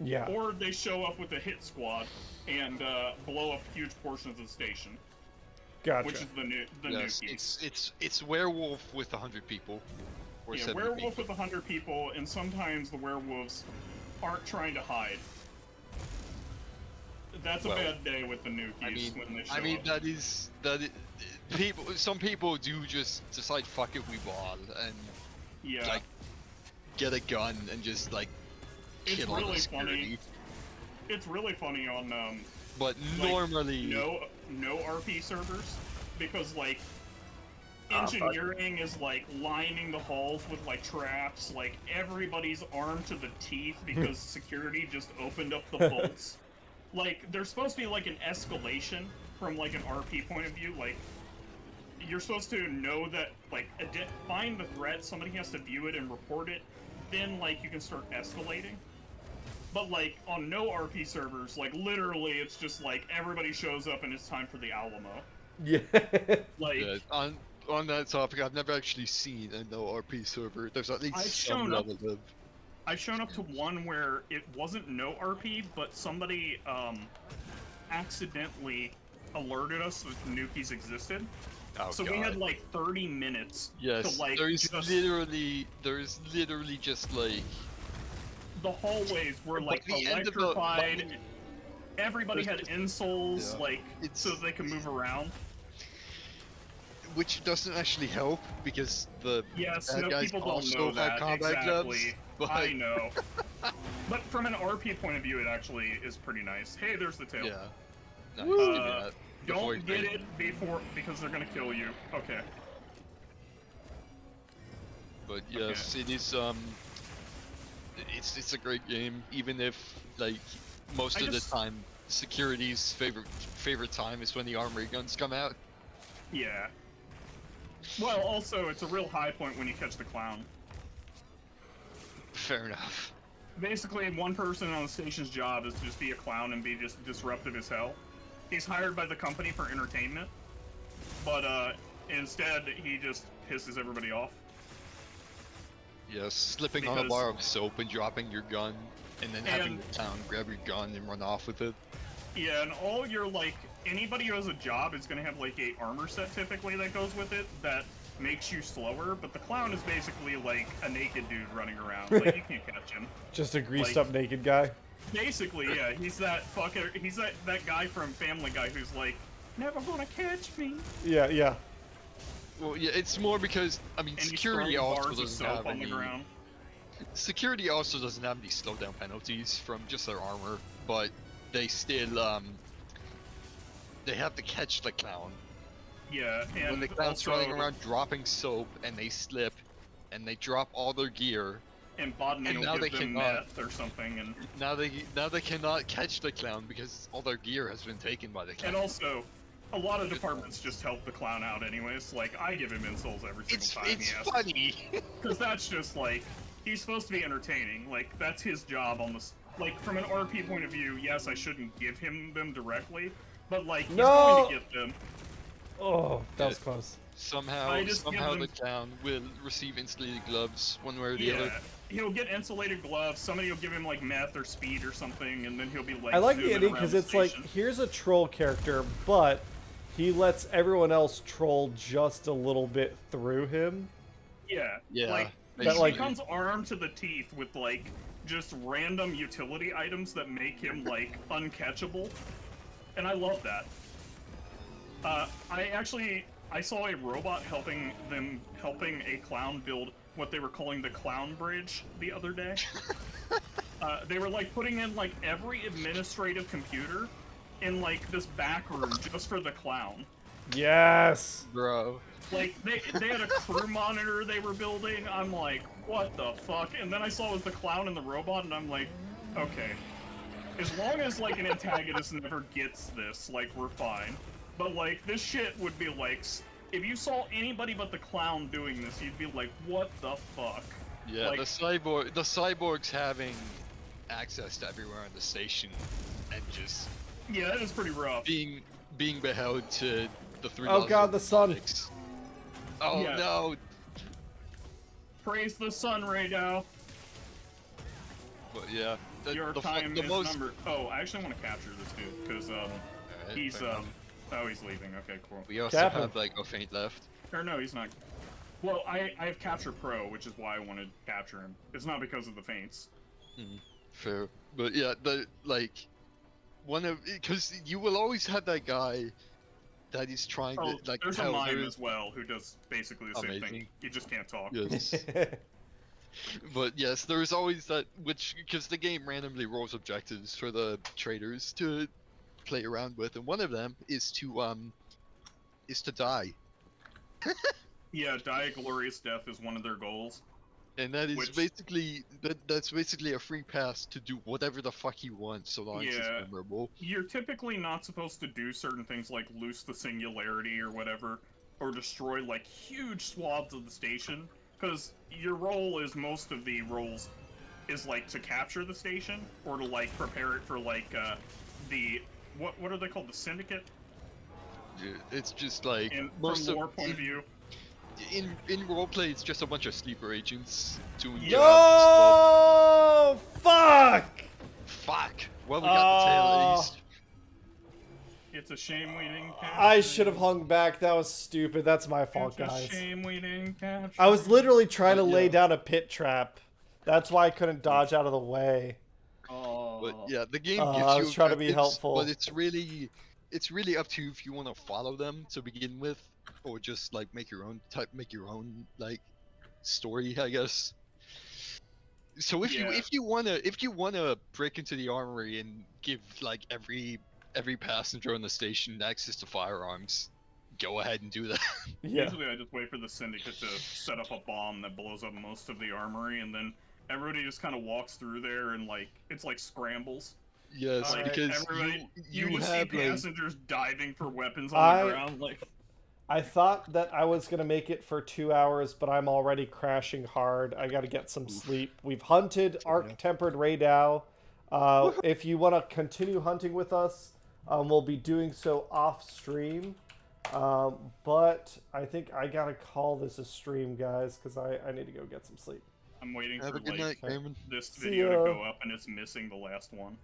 Yeah.
Or they show up with a hit squad and blow up huge portions of the station.
Gotcha.
which is the
Yes,
nukies.
it's werewolf with 100 people. Or
Yeah,
70
werewolf
people.
with 100 people, and sometimes the werewolves aren't trying to hide. That's
Well,
a bad day with the nukies when they show up.
that is people. Some people do just decide, fuck it, we ball, and
Yeah,
like get a gun and just like
it's
kill all the
really
security.
funny. It's really funny on
But
like,
normally,
no RP servers, because like
Ah,
engineering is like lining the halls with like traps, like everybody's armed to the teeth because security just opened up the bolts. Like there's supposed to be like an escalation from like an RP point of view, like you're supposed to know that like find the threat, somebody has to view it and report it, then like you can start escalating. But like on no RP servers, like literally it's just like everybody shows up and it's time for the Alamo.
Yeah.
Like
yeah, on that topic, I've never actually seen a no RP server. There's at least
I've
some
shown up-
level of.
I've shown up to one where it wasn't no RP, but somebody accidentally alerted us that nukies existed.
Oh,
So
God.
we had like 30 minutes
Yes,
to like
there's
just
literally just like
the hallways were like
the end of the-
electrified. Everybody had insoles,
Yeah.
like
It's-
so they can move around.
which doesn't actually help because the
Yes,
bad
no,
guys
people don't
also
know
have
that
combat
exactly.
gloves, but
I know, but from an RP point of view, it actually is pretty nice. Hey, there's the tail.
yeah. Nice,
Woo!
give me that. Before
Don't
you
get
break
it because they're gonna kill you. Okay.
But yes, it is it's a great game, even if like most
I
of
just-
the time security's favorite time is when the armory guns come out.
Yeah. Well, also, it's a real high point when you catch the clown.
Fair enough.
Basically, one person on the station's job is to just be a clown and be just disruptive as hell. He's hired by the company for entertainment, but instead he just pisses everybody off.
Yes, slipping on a
Because-
bar of soap and dropping your gun, and then having
And-
the town grab your gun and run off with it.
Yeah, and all your, like, anybody who has a job is gonna have, like, a armor set typically that goes with it that makes you slower, but the clown is basically, like, a naked dude running around. Like, you can't catch him.
Just a greased
Like-
up naked guy.
Basically, yeah, he's that fucker, he's that guy from Family Guy who's like, never gonna catch me.
Yeah, yeah.
Well, yeah, it's more because I mean
And he's
security
throwing
also
bars of
doesn't
soap
have
on the
any.
ground.
Security also doesn't have any slowdown penalties from just their armor, but they still they have to catch the clown.
Yeah, and
When the clown's
also,
running around dropping soap and they slip and they drop all their gear,
and Bodney
and
will
now
give
they
them
cannot-
meth or something, and
now they cannot catch the clown because all their gear has been taken by the clown.
also, a lot of departments just help the clown out anyways. Like, I give him insults every single
It's
time
it's
he asks.
funny.
Because that's just, like, he's supposed to be entertaining. Like, that's his job on this. Like, from an RP point of view, yes, I shouldn't give him them directly, but, like, he's
No!
going to get them.
Oh, that was
Yeah.
close.
Somehow
I just give
the
them-
clown will receive insulated gloves one way or the
Yeah.
other.
He'll get insulated gloves, somebody will give him, like, meth or speed or something, and then he'll be, like,
I like the
zooming
ending
around
because
the
it's like,
station.
here's a troll character, but he lets everyone else troll just a little bit through him.
Yeah.
Yeah,
Like, he
That, like-
becomes armed to the teeth with, like, just random utility items that make him, like, uncatchable. And I love that. I saw a robot helping a clown build what they were calling the clown bridge the other day. They were, like, putting in, like, every administrative computer in, like, this back room just for the clown.
Yes!
Bro.
Like, they had a crew monitor they were building. I'm like, what the fuck? And then I saw it was the clown and the robot, and I'm like, okay. As long as, like, an antagonist never gets this, like, we're fine. But, like, this shit would be like, if you saw anybody but the clown doing this, you'd be like, what the fuck?
Yeah,
Like-
the cyborgs having access to everywhere in the station and just
Yeah, that is pretty rough.
being beheld to the three.
Oh
laws
god,
of
the sun!
robotics. Oh
Yeah.
no!
Praise the sun, Rey Dau.
But yeah,
Your
the
time
the
is
most.
numbered. Oh, I actually want to capture this dude, because,
Alright,
he's,
fair enough.
Oh, he's leaving. Okay, cool.
We also
Captain.
have like a faint left.
Or no, he's not. Well, I have Capture Pro, which is why I wanted to capture him. It's not because of the feints.
Fair, but yeah, the like one of because you will always have that guy that is trying
Oh,
to like
there's a
how
mime
there-
as well who does basically the same thing.
Amazing.
He just can't talk.
Yes, but yes, there's always that which because the game randomly rolls objectives for the traders to play around with, and one of them is to die,
Yeah, die a glorious death is one of their goals.
and that is
Which-
basically that's basically a free pass to do whatever the fuck you want so long as
Yeah.
it's memorable.
You're typically not supposed to do certain things like loose the singularity or whatever, or destroy like huge swaths of the station, because your role is most of the roles is like to capture the station or to like prepare it for like the what are they called, the syndicate?
It's just like
And
most
from
of
lore point of view,
in roleplay, it's just a bunch of sleeper agents doing jobs.
No! Fuck!
Fuck! Well, we got the tail at least.
it's a shame we didn't capture.
I should have hung back. That was stupid. That's my fault,
It's a
guys.
shame we didn't capture.
I was literally trying to
But
lay
yeah.
down a pit trap. That's why I couldn't dodge out of the way.
Oh.
But yeah, the game
Oh,
gives
I
you
was trying to be
objectives,
helpful.
but it's really up to you if you want to follow them to begin with, or just like make your own like story, I guess. So if
Yeah.
you wanna break into the armory and give like every passenger on the station access to firearms, go ahead and do that.
Yeah.
Usually I just wait for the syndicate to set up a bomb that blows up most of the armory, and then everybody just kind of walks through there and like it's like scrambles.
Yes,
Like
because
everybody,
you
just see
have like
passengers diving for weapons on the ground. Like
I thought that I was gonna make it for 2 hours, but I'm already crashing hard. I gotta get some sleep. We've hunted Arch Tempered Rey Dau. If you want to continue hunting with us, we'll be doing so off stream. But I think I gotta call this a stream, guys, because I need to go get some sleep.
I'm waiting
have
for
a good
like
night, Cameron.
this
See
video to
ya.
go up, and it's missing the last one.